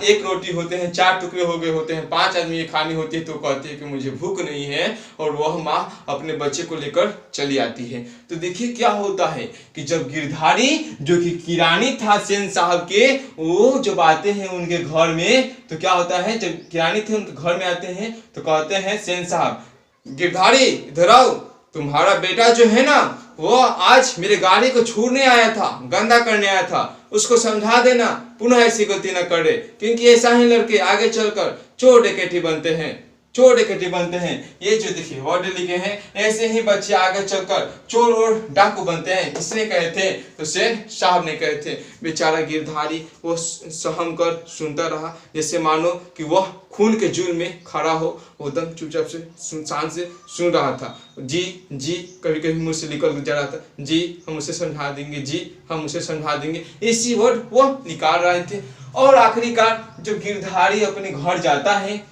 एक रोटी होते हैं, 4 टुकड़े हो गए होते हैं, 5 आदमी ये खानी होती है, तो कहती है कि मुझे भूख नहीं है, और वह माँ अपने बच्चे को लेकर चली आती है। तो देखिए क्या होता है कि जब गिरधारी जो कि किरानी था सेन साहब के, वो जब आते हैं उनके घर में, तो क्या होता है, जब किरानी थे उनके घर में आते हैं तो कहते हैं सेन साहब, गिरधारी इधर आओ, तुम्हारा बेटा जो है ना, वो आज मेरे गाड़ी को छूने आया था, गंदा करने आया था, उसको समझा देना पुनः ऐसी गलती न करे, क्योंकि ऐसा ही लड़के आगे चलकर चोर डकैती बनते हैं, चोर डकैती बनते हैं। ये जो देखिए वर्ड लिखे हैं, ऐसे ही बच्चे आगे चलकर चोर और डाकू बनते हैं। किसने कहे थे? तो सेन साहब ने कहे थे। बेचारा गिरधारी वो सहम कर सुनता रहा, जैसे मानो कि वह खून के जुर्म में खड़ा हो, वो दम चुपचाप से सुनसान से सुन रहा था। जी जी कभी कभी मुंह से निकल जा रहा था, जी हम उसे समझा देंगे, जी हम उसे समझा देंगे, इसी वर्ड वो निकाल रहे थे। और आखिरकार जब गिरधारी अपने घर जाता है,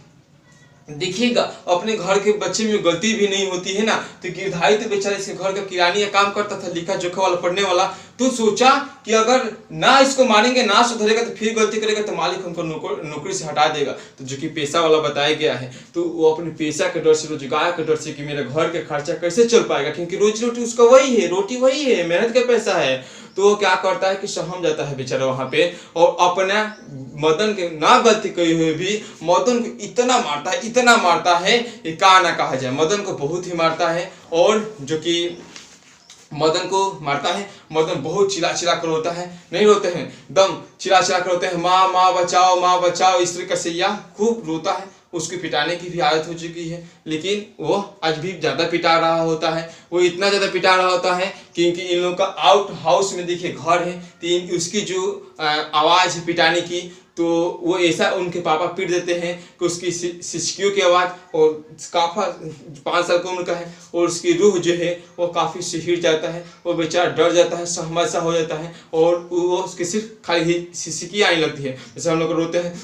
देखिएगा अपने घर के बच्चे में गलती भी नहीं होती है ना, तो गिरधारी तो बेचारे इसके घर का किरानी का काम करता था, लिखा जोखा वाला पढ़ने वाला। तो सोचा कि अगर ना इसको मारेंगे, ना सुधरेगा, तो फिर गलती करेगा तो मालिक हमको नौकरी से हटा देगा। तो जो कि पेशा वाला बताया गया है, तो वो अपने पेशा के डर से, रोजगार के डर से कि मेरे घर का खर्चा कैसे चल पाएगा, क्योंकि रोजी रोटी उसका वही है, रोटी वही है, मेहनत का पैसा है। तो वो क्या करता है कि सहम जाता है बेचारा वहां पे, और अपना मदन के ना गलती कही हुई भी मदन को इतना मारता है कि कहा ना कहा जाए। मदन को बहुत ही मारता है, और जो कि मदन को मारता है, मदन बहुत चिल्ला कर रोता है, नहीं रोते हैं, दम चिल्ला कर रोते हैं, माँ माँ बचाओ, माँ बचाओ, इस तरीके से यह खूब रोता है। उसकी पिटाने की भी आदत हो चुकी है, लेकिन वो आज भी ज़्यादा पिटा रहा होता है। वो इतना ज़्यादा पिटा रहा होता है क्योंकि इन लोगों का आउट हाउस में देखिए घर है, तो उसकी जो आवाज़ है पिटाने की, तो वो ऐसा उनके पापा पीट देते हैं कि उसकी सिसकियों की आवाज़, और काफ़ी 5 साल की उम्र का है, और उसकी रूह जो है वो काफ़ी सिहर जाता है, वो बेचारा डर जाता है, सहमा सा हो जाता है, और वो उसकी सिर्फ खाली ही सिसकी आने लगती है, जैसे हम लोग रोते हैं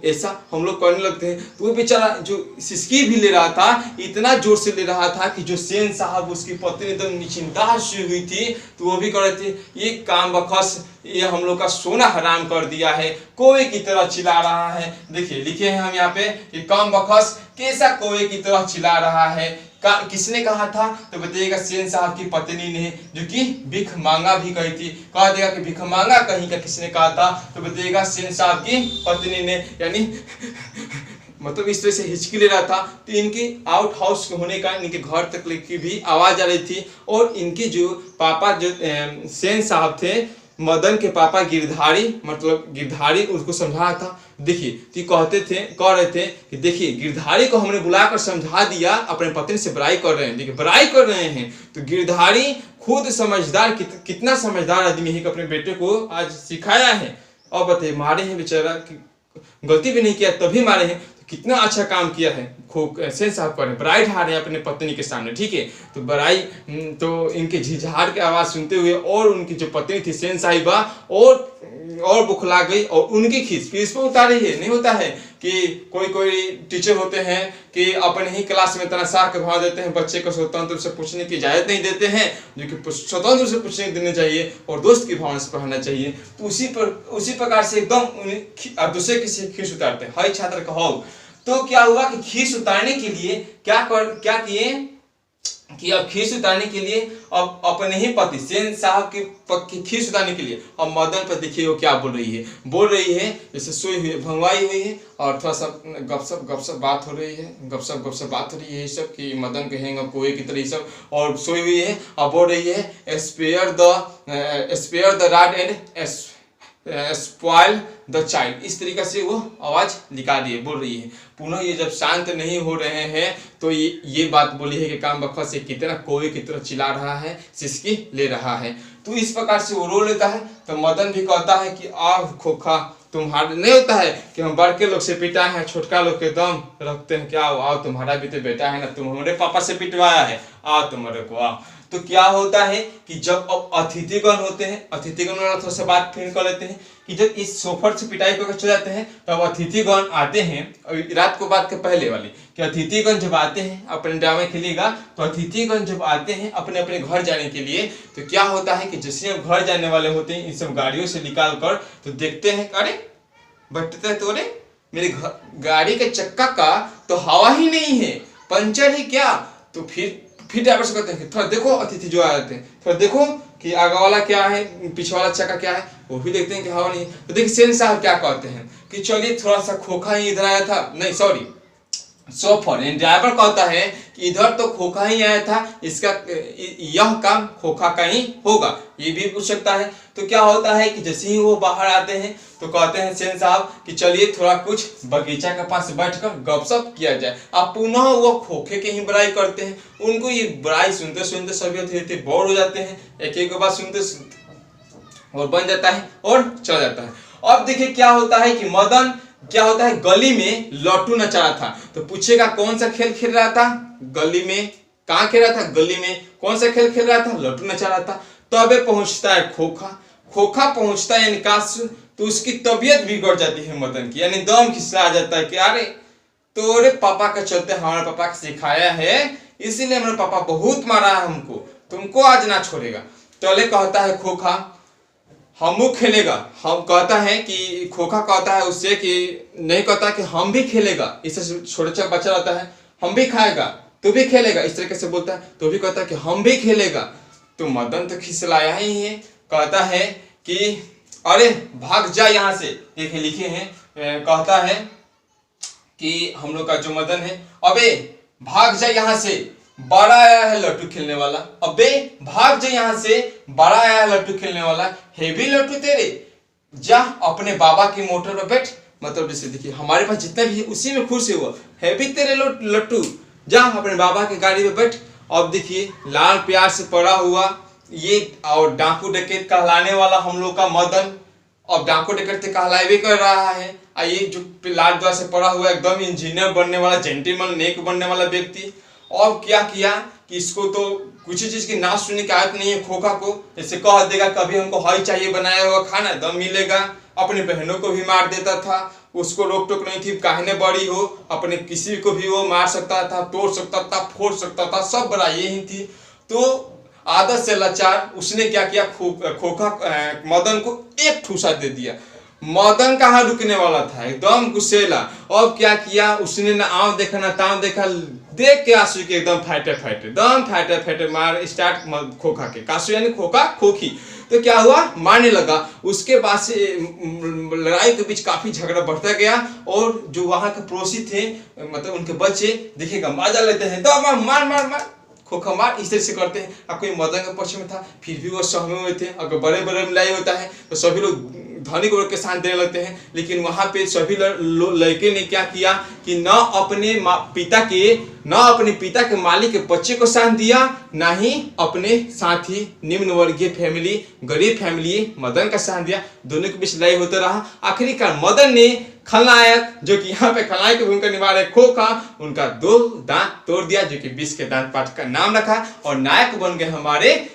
ऐसा हम लोग करने लगते हैं। तो वो बेचारा जो सिसकी भी ले रहा था, इतना जोर से ले रहा था कि जो सेन साहब उसकी पत्नी एकदम निचिंताश हुई थी, तो वो भी कर रहे थे, ये काम बखस, ये हम लोग का सोना हराम कर दिया है, कोए की तरह चिल्ला रहा है। देखिए लिखे हैं हम यहाँ पे कि काम बखस कैसा कोए की तरह चिल्ला रहा है, किसने कहा था? तो बताइएगा सेन साहब की पत्नी ने, जो कि भिख मांगा भी कही थी। कह देगा कि भिख मांगा कहीं का किसने कहा था? तो बताइएगा सेन साहब की पत्नी ने, यानी मतलब इस तरह से हिचकी ले रहा था। तो इनके आउट हाउस के होने का इनके घर तक की भी आवाज आ रही थी, और इनके जो पापा जो सेन साहब थे, मदन के पापा गिरधारी, मतलब गिरधारी उसको समझा था। देखिए तो कह रहे थे कि देखिए गिरधारी को हमने बुलाकर समझा दिया, अपने पत्नी से बुराई कर रहे हैं, देखिए बुराई कर रहे हैं। तो गिरधारी खुद समझदार, कितना समझदार आदमी है कि अपने बेटे को आज सिखाया है। और बताइए मारे हैं बेचारा, गलती भी नहीं किया तभी मारे हैं, कितना अच्छा काम किया है। सेन साहब कर रहे हैं, बड़ाई ढा रहे हैं अपने पत्नी के सामने, ठीक है। तो बड़ाई, तो इनके झिझार की आवाज़ सुनते हुए और उनकी जो पत्नी थी सेन साहिबा और बुखला गई, और उनकी खींच पे उतारी है। नहीं होता है कि कोई टीचर होते हैं कि अपने ही क्लास में तनाशाह के भाव देते हैं, बच्चे को स्वतंत्र से पूछने की इजाज़त नहीं देते हैं, जो कि स्वतंत्र से पूछने देने चाहिए और दोस्त की भावना से पढ़ाना चाहिए। तो उसी प्रकार से एकदम दूसरे किसी खींच उतारते हैं, हाई छात्र कहो। तो क्या हुआ कि खीस उतारने के लिए क्या किए कि अब खीस उतारने के लिए अब अपने ही पति सेन साहब की खीस उतारने के लिए अब मदन पर देखिए वो क्या बोल रही है जैसे सोई हुई भंगवाई हुई है और थोड़ा सा गपसप बात हो रही है, गपसप बात हो रही है ये सब कि मदन कहेंगे कोई की तरह सब, और सोई हुई है और बोल रही है spare the rod and spoil the child, इस तरीके से वो आवाज निकाल रही है, बोल रही है। पुनः ये जब शांत नहीं हो रहे हैं तो ये बात बोली है कि काम बखत से कितना कोई की तरह चिल्ला रहा है, सिसकी ले रहा है। तो इस प्रकार से वो रो लेता है। तो मदन भी कहता है कि आ खोखा तुम्हारा नहीं होता है कि हम बड़के लोग से पिटा है, छोटका लोग के दम रखते हैं, क्या आओ तुम्हारा भी तो बेटा है ना, तुम हमारे पापा से पिटवाया है, आओ तुम्हारे को आओ। तो क्या होता है कि जब अब अतिथिगण होते हैं, अतिथिगण वाला थोड़ा सा बात फिर कर लेते हैं कि जब इस सोफर से पिटाई करके चले जाते हैं तब अतिथिगण आते हैं। रात को बात के पहले वाली कि अतिथिगण जब आते हैं अपने ड्रामे खेलेगा, तो अतिथिगण जब आते हैं अपने अपने घर जाने के लिए, तो क्या होता है कि जैसे हम घर जाने वाले होते हैं इन सब गाड़ियों से निकाल कर तो देखते हैं अरे बैठते तो अरे मेरे गाड़ी के चक्का का तो हवा ही नहीं है, पंचर ही क्या। तो फिर ड्राइवर से कहते हैं थोड़ा देखो, अतिथि जो आ जाते हैं थोड़ा देखो कि आगे वाला क्या है पीछे वाला चक्का क्या है, वो भी देखते हैं कि हवा नहीं। तो देखिए सेन साहब क्या कहते हैं कि चलिए थोड़ा सा खोखा ही इधर आया था, नहीं सॉरी सोफर, ड्राइवर कहता है कि इधर तो खोखा ही आया था, इसका यह काम खोखा का ही होगा, ये भी पूछ सकता है। तो क्या होता है कि जैसे ही वो बाहर आते हैं तो कहते हैं सेन साहब कि चलिए थोड़ा कुछ बगीचा के पास बैठकर गपशप किया जाए। अब पुनः वो खोखे की ही बुराई करते हैं। उनको ये बुराई सुनते सुनते सभी धीरे बोर हो जाते हैं, एक एक बात सुनते सुनते और बन जाता है और चला जाता है। अब देखिए क्या होता है कि मदन क्या होता है गली में लट्टू नचा रहा था। तो पूछेगा कौन सा खेल खेल रहा था, गली में कहाँ खेल रहा था, गली में कौन सा खेल खेल रहा था, लट्टू नचा रहा था। तबे पहुंचता है खोखा पहुंचता है निकास, तो उसकी तबीयत बिगड़ जाती है मदन की, यानी दम खिसला जाता है कि अरे तोरे पापा के चलते हमारे पापा को सिखाया है, इसीलिए हमारे पापा बहुत मारा है हमको, तुमको आज ना छोड़ेगा। तले कहता है खोखा हमू खेलेगा, हम कहता है कि खोखा कहता है उससे कि नहीं कहता कि हम भी खेलेगा, इससे छोटा बच्चा रहता है, हम भी खाएगा तू भी खेलेगा, इस तरीके से बोलता है। तो भी कहता है कि हम भी खेलेगा। तो मदन तो खिसलाया ही है, कहता है कि अरे भाग जा यहाँ से, देखिए लिखे हैं कहता है कि हम लोग का जो मदन है अबे भाग जा यहाँ से, बड़ा आया है लट्टू खेलने वाला, अबे भाग जा यहाँ से, बड़ा आया है लट्टू खेलने वाला, हेवी लट्टू तेरे, जा अपने बाबा की मोटर पर बैठ। मतलब जैसे देखिए हमारे पास जितना भी है उसी में खुश है वो, हेवी तेरे लट्टू, जा अपने बाबा की गाड़ी में बैठ। अब देखिए लाल प्याज से पड़ा हुआ ये और डाकू डकैत कहलाने वाला हम लोग का मदन, अब डाकू डकैत कहलाए भी कर रहा है। ये जो लाल प्याज से पड़ा हुआ एकदम इंजीनियर बनने वाला, जेंटलमैन नेक बनने वाला व्यक्ति, और क्या किया कि इसको तो कुछ चीज की ना सुनने की आदत नहीं है खोखा को, जैसे कह देगा कभी हमको हरी चाहिए बनाया हुआ खाना दम मिलेगा, अपनी बहनों को भी मार देता था, उसको रोक टोक नहीं थी, काहे बड़ी हो, अपने किसी को भी वो मार सकता था, तोड़ सकता था, फोड़ सकता था, सब बड़ा यही थी। तो आदत से लाचार उसने क्या किया, खोखा मदन को एक ठूसा दे दिया। मदन कहाँ रुकने वाला था, एकदम गुस्सेला। अब क्या किया उसने, ना आँव देखा ना ताव देखा, देख के आंसू के एकदम फाटे मार स्टार्ट खोखा के, कासू यानी खोखा खोखी। तो क्या हुआ, मारने लगा। उसके बाद से लड़ाई के बीच काफी झगड़ा बढ़ता गया, और जो वहां के पड़ोसी थे मतलब उनके बच्चे देखिएगा मजा लेते हैं, तो मार मार मार खोखा मार इस तरह से करते हैं। अब कोई मदन के पक्ष में था, फिर भी वो सहमे हुए थे। अगर बड़े बड़े लड़ाई होता है तो सभी लोग धनिक वर्ग के साथ देने लगते हैं, लेकिन वहां पे सभी लड़के ने क्या किया कि न अपने पिता के मालिक के बच्चे को साथ दिया, ना ही अपने साथ ही निम्न वर्गीय फैमिली, गरीब फैमिली मदन का साथ दिया। दोनों के बीच लड़ाई होता रहा। आखिरकार मदन ने खलनायक, जो कि यहाँ पे खलनायक की भूमिका निभा रहे खोखा, उनका 2 दांत तोड़ दिया, जो कि 20 के दांत पाठ का नाम रखा, और नायक बन गए हमारे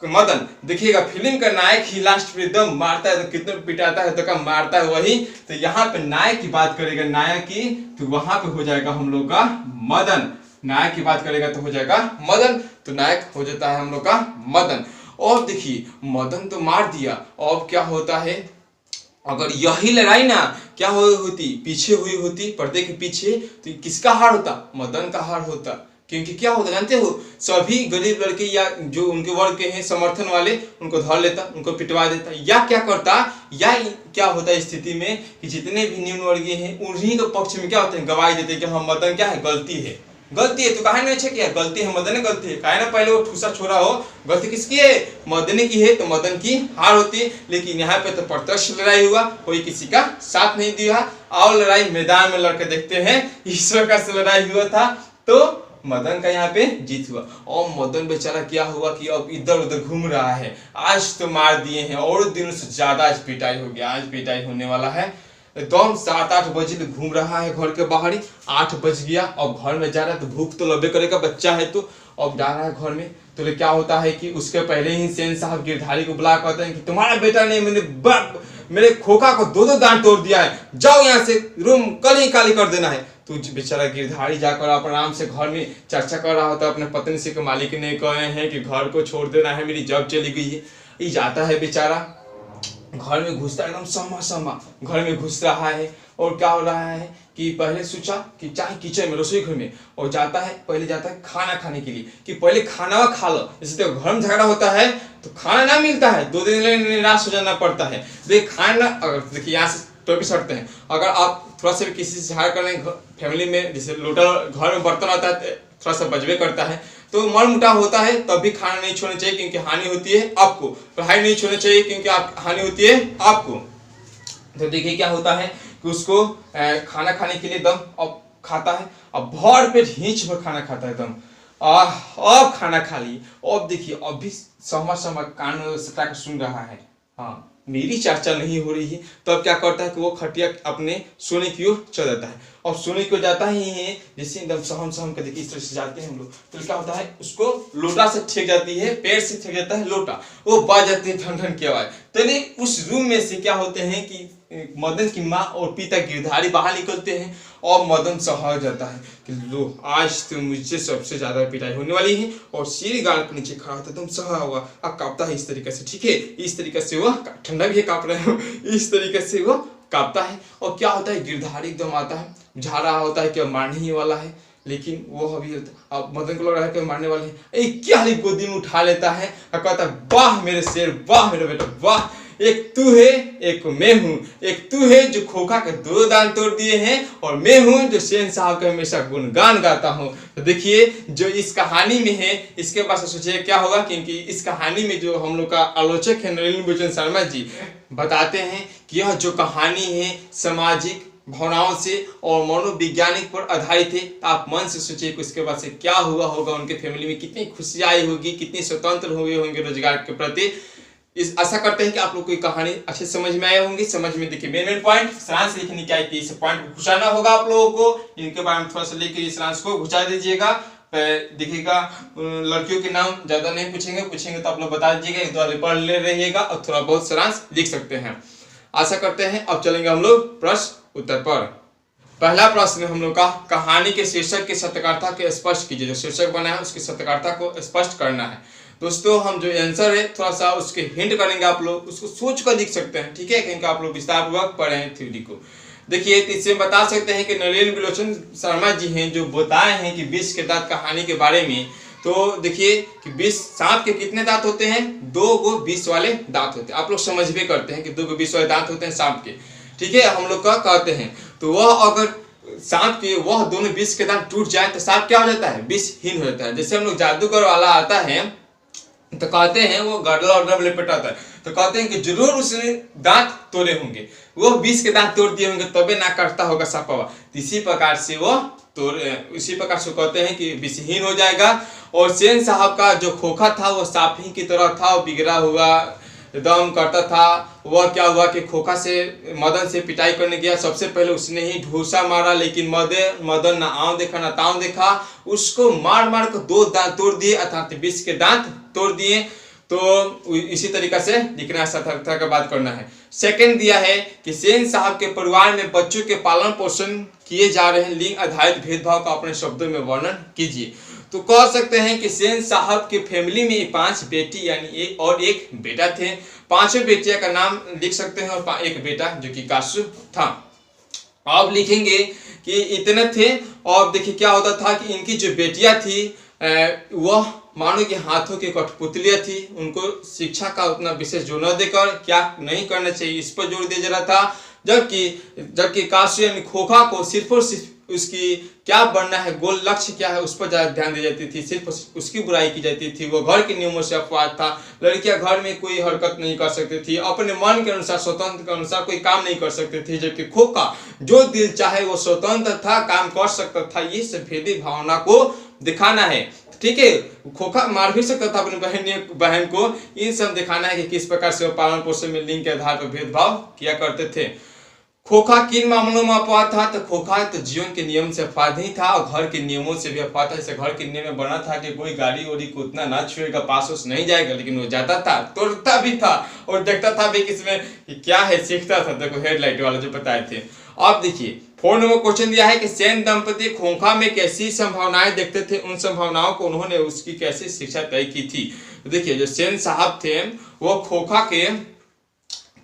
मदन। देखिएगा फिल्म का नायक ही लास्ट पे एकदम मारता है तो कितने पिटाता है तो कम मारता है वही। तो यहाँ पे नायक की बात करेगा नायक की, तो वहां पे हो जाएगा हम लोग का मदन। नायक की बात करेगा तो हो जाएगा मदन, तो नायक हो जाता है हम लोग का मदन। और देखिए मदन तो मार दिया, अब क्या होता है, अगर यही लड़ाई ना क्या होती, पीछे हुई होती पर्दे के पीछे, तो किसका हार होता, मदन का हार होता। क्योंकि क्या होता जानते हो, सभी गरीब लड़के या जो उनके वर्ग के हैं समर्थन वाले उनको धर लेता, उनको पिटवा देता, या क्या करता, या क्या होता है स्थिति में कि जितने भी निम्न वर्गीय हैं उन्हीं के पक्ष में क्या होते हैं, गवाही देते हैं कि हम मदन क्या है, गलती है, गलती है। तो कहा नहीं अच्छा किया, गलती है, मदन ने गलती है, कहा ना पहले वो ठूसा छोड़ा हो, गलती किसकी है, मदन की है, तो मदन की हार होती है। लेकिन यहाँ पे तो प्रत्यक्ष लड़ाई हुआ, कोई किसी का साथ नहीं दिया, और लड़ाई मैदान में लड़के देखते हैं, ईश्वर का से लड़ाई हुआ था, तो मदन का यहाँ पे जीत हुआ। और मदन बेचारा क्या हुआ कि अब इधर उधर घूम रहा है, आज तो मार दिए हैं और दिनों से ज्यादा आज पिटाई हो गया, आज पिटाई होने वाला है एकदम। 7-8 बजे घूम रहा है घर के बाहर ही, 8 बज गया, अब घर में जा रहा है तो भूख तो लबे करेगा, बच्चा है तो अब जा रहा है घर में। तो क्या होता है कि उसके पहले ही सेन साहब गिरधारी को बुला कहते हैं कि तुम्हारा बेटा ने मेरे खोखा को 2-2 दांत तोड़ दिया है, जाओ यहाँ से, रूम कल ही खाली कर देना है। तो बेचारा गिरधारी जाकर आप आराम से घर में चर्चा कर रहा होता है अपने पत्नी से कि मालिक ने कहे हैं कि घर को छोड़ देना है, मेरी जॉब चली गई है। ये जाता है बेचारा घर में, घुसता एकदम समा घर में घुस रहा है। और क्या हो रहा है कि पहले सोचा कि चाहे किचन में, रसोई घर में, और जाता है, पहले जाता है खाना खाने के लिए कि पहले खाना खा लो। जैसे तो घर में झगड़ा होता है तो खाना ना मिलता है, 2 दिन निराश हो जाना पड़ता है। देखिए खाना, अगर देखिए यहाँ से टोपी सटते हैं, अगर आप थोड़ा सा भी किसी से झगड़ा कर रहे हैं फैमिली में, जैसे लोटा घर में बर्तन आता है थोड़ा सा बजबे करता है, तो मन मुटाव होता है, तब भी खाना नहीं छोड़ना चाहिए क्योंकि हानि होती है आपको, पढ़ाई नहीं छोड़ना चाहिए क्योंकि हानि होती है आपको। तो देखिए क्या होता है कि उसको खाना खाने के लिए दम अब खाता है, अब भर पेट हिंच भर खाना खाता है दम, अब खाना खा लिए, अब देखिए अभी सहमा कान सटा कर सुन रहा है, हाँ मेरी चर्चा नहीं हो रही है। तो अब क्या करता है कि वो खटिया अपने सोने की ओर चल जाता है, और सोने की ओर जाता ही है, जैसे एकदम सहम के देखिए इस तरह से जाते हैं हम लोग, तो क्या होता है उसको लोटा से ठेक जाती है, पैर से ठेक जाता है लोटा, वो बाज जाती है ठन की आवाज। तो उस रूम में से क्या होते हैं कि मदन की माँ और पिता गिरधारी बाहर निकलते हैं, और मदन सहज जाता है कि लो आज तो मुझे सबसे ज्यादा पिटाई होने वाली है, और सिर गाल के नीचे खड़ा होता है, तुम सहा हुआ, अब कांपता है इस तरीके से, ठीक है, इस तरीके से वो ठंडा भी है, कांप रहे हो, इस तरीके से वो कांपता है। और क्या होता है गिरधारी एकदम आता है, जा रहा होता है कि अब मारने ही वाला है, लेकिन वो अभी अब मदन को लग रहा है कि मारने वाले हैं, क्या ही गोदी में उठा लेता है और कहता है वाह मेरे शेर, वाह मेरे बेटा, वाह, एक तू है एक मैं हूँ, एक तू है जो खोखा के 2 दांत तोड़ दिए हैं, और मैं हूँ जो सेन साहब का हमेशा गुणगान गाता हूँ। तो देखिए जो इस कहानी में है, इसके पास सोचिए क्या होगा, क्योंकि इस कहानी में जो हम लोग का आलोचक है नलिनी भूषण शर्मा जी बताते हैं कि यह जो कहानी है सामाजिक भावनाओं से और मनोवैज्ञानिक पर आधारित है। आप मन से सोचिए कि उसके बाद से क्या हुआ होगा, उनके फैमिली में कितनी खुशियाँ आई होगी, कितनी स्वतंत्र हुए होंगे रोजगार के प्रति। इस आशा करते हैं कि आप लोग को कहानी अच्छे समझ में आए होंगे। समझ में देखिए मेन पॉइंट सारांश लिखने क्या है, इस पॉइंट को घुसाना होगा आप लोगों को, इनके बारे में थोड़ा सा लेकर इस सारांश को घुसा दीजिएगा। देखिएगा लड़कियों के नाम ज्यादा नहीं पूछेंगे तो आप लोग बता दीजिएगा, एक दो पढ़ ले रहिएगा और थोड़ा बहुत सारांश लिख सकते हैं। आशा करते हैं। अब चलेंगे हम लोग प्रश्न उत्तर पर। पहला प्रश्न हम लोग का, कहानी के शीर्षक की सत्यकारिता को स्पष्ट कीजिए। जो शीर्षक बना है उसकी सत्यकारिता को स्पष्ट करना है। दोस्तों हम जो आंसर है थोड़ा सा उसके हिंट करेंगे, आप लोग उसको सोच कर लिख सकते हैं, ठीक है, क्योंकि आप लोग विस्तारपूर्वक पढ़े हैं थ्योरी को। देखिए इससे बता सकते हैं कि नलिनी भूषण शर्मा जी हैं जो बताए हैं कि विष के दांत कहानी के बारे में। तो देखिए कि 20 सांप के कितने दांत होते हैं, 2 गो 20 वाले दांत होते हैं। आप लोग समझ भी करते हैं कि 2 गो 20 वाले दांत होते हैं सांप के, ठीक है, हम लोग का कहते हैं। तो वह अगर सांप के वह दोनों 20 के दांत टूट जाए तो सांप क्या हो जाता है, विषहीन हो जाता है। जैसे हम लोग जादूगर वाला आता है तो कहते हैं वो गड़ला और लिपटाता है, तो कहते हैं कि जरूर उसने दांत तोड़े होंगे, वो 20 के दांत तोड़ दिए होंगे तबे ना काटता होगा सांपवा। इसी प्रकार से वो इसी प्रकार से कहते हैं कि विषहीन हो जाएगा। और सेन साहब का जो खोखा था वो सांप ही की तरह था, वो बिगड़ा हुआ एकदम करता था। वह क्या हुआ कि खोखा से मदन से पिटाई करने गया, सबसे पहले उसने ही ढूसा मारा, लेकिन मदन ना आँव देखा ना ताव देखा, उसको मार मार कर 2 दांत तोड़ दिए, अर्थात 20 के दांत तोड़ दिए। तो इसी तरीका से लिखना है, सतर्कता का बात करना है। सेकंड दिया है कि सेन साहब के परिवार में बच्चों के पालन पोषण किए जा रहे लिंग आधारित भेदभाव का अपने शब्दों में वर्णन कीजिए। तो कह सकते हैं कि सेन साहब के फैमिली में 5 बेटी यानी और एक बेटा थे। 5 बेटियां का नाम लिख सकते हैं और एक बेटा जो कि कासु था। अब लिखेंगे कि इतने थे। और देखिए क्या होता था कि इनकी जो बेटियां थी वह मानो कि हाथों की कठपुतलियां थी। उनको शिक्षा का उतना विशेष जोर न देकर क्या नहीं करना चाहिए इस पर जोर दिया जा रहा था। जबकि काशू यानी खोखा को सिर्फ और सिर्फ उसकी क्या बनना है, गोल लक्ष्य क्या है, उस पर ज्यादा ध्यान दी जाती थी। सिर्फ उसकी बुराई की जाती थी। वो घर के नियमों से अपवाद था। लड़कियां घर में कोई हरकत नहीं कर सकती थी, अपने मन के अनुसार स्वतंत्र के अनुसार कोई काम नहीं कर सकती थी। जबकि खोखा जो दिल चाहे वो स्वतंत्र था, काम कर सकता था। ये सफेदी भावना को दिखाना है। ठीक है, खोखा मार भी सकता था अपनी बहन को। इन सब दिखाना है कि किस प्रकार से वो पालन पोषण में लिंग के आधार पर भेदभाव किया करते थे। खोखा किन मामलों में अपवाद था? तो खोखा तो जीवन के नियम से अपवाद नहीं था और घर के नियमों से भी अपवाद था। जैसे घर के नियम में बना था कि कोई गाड़ी ओड़ी को उतना ना छुएगा, पास उस नहीं जाएगा, लेकिन वो जाता था, तोड़ता भी था और देखता था भी किसमें क्या है, सीखता था। देखो हेडलाइट वाला जो बताए थे। अब देखिए 4 नंबर क्वेश्चन दिया है कि सेन दंपति खोखा में कैसी संभावनाएं देखते थे, उन संभावनाओं को उन्होंने उसकी कैसी शिक्षा तय की थी। तो देखिए जो सेन साहब थे वो खोखा के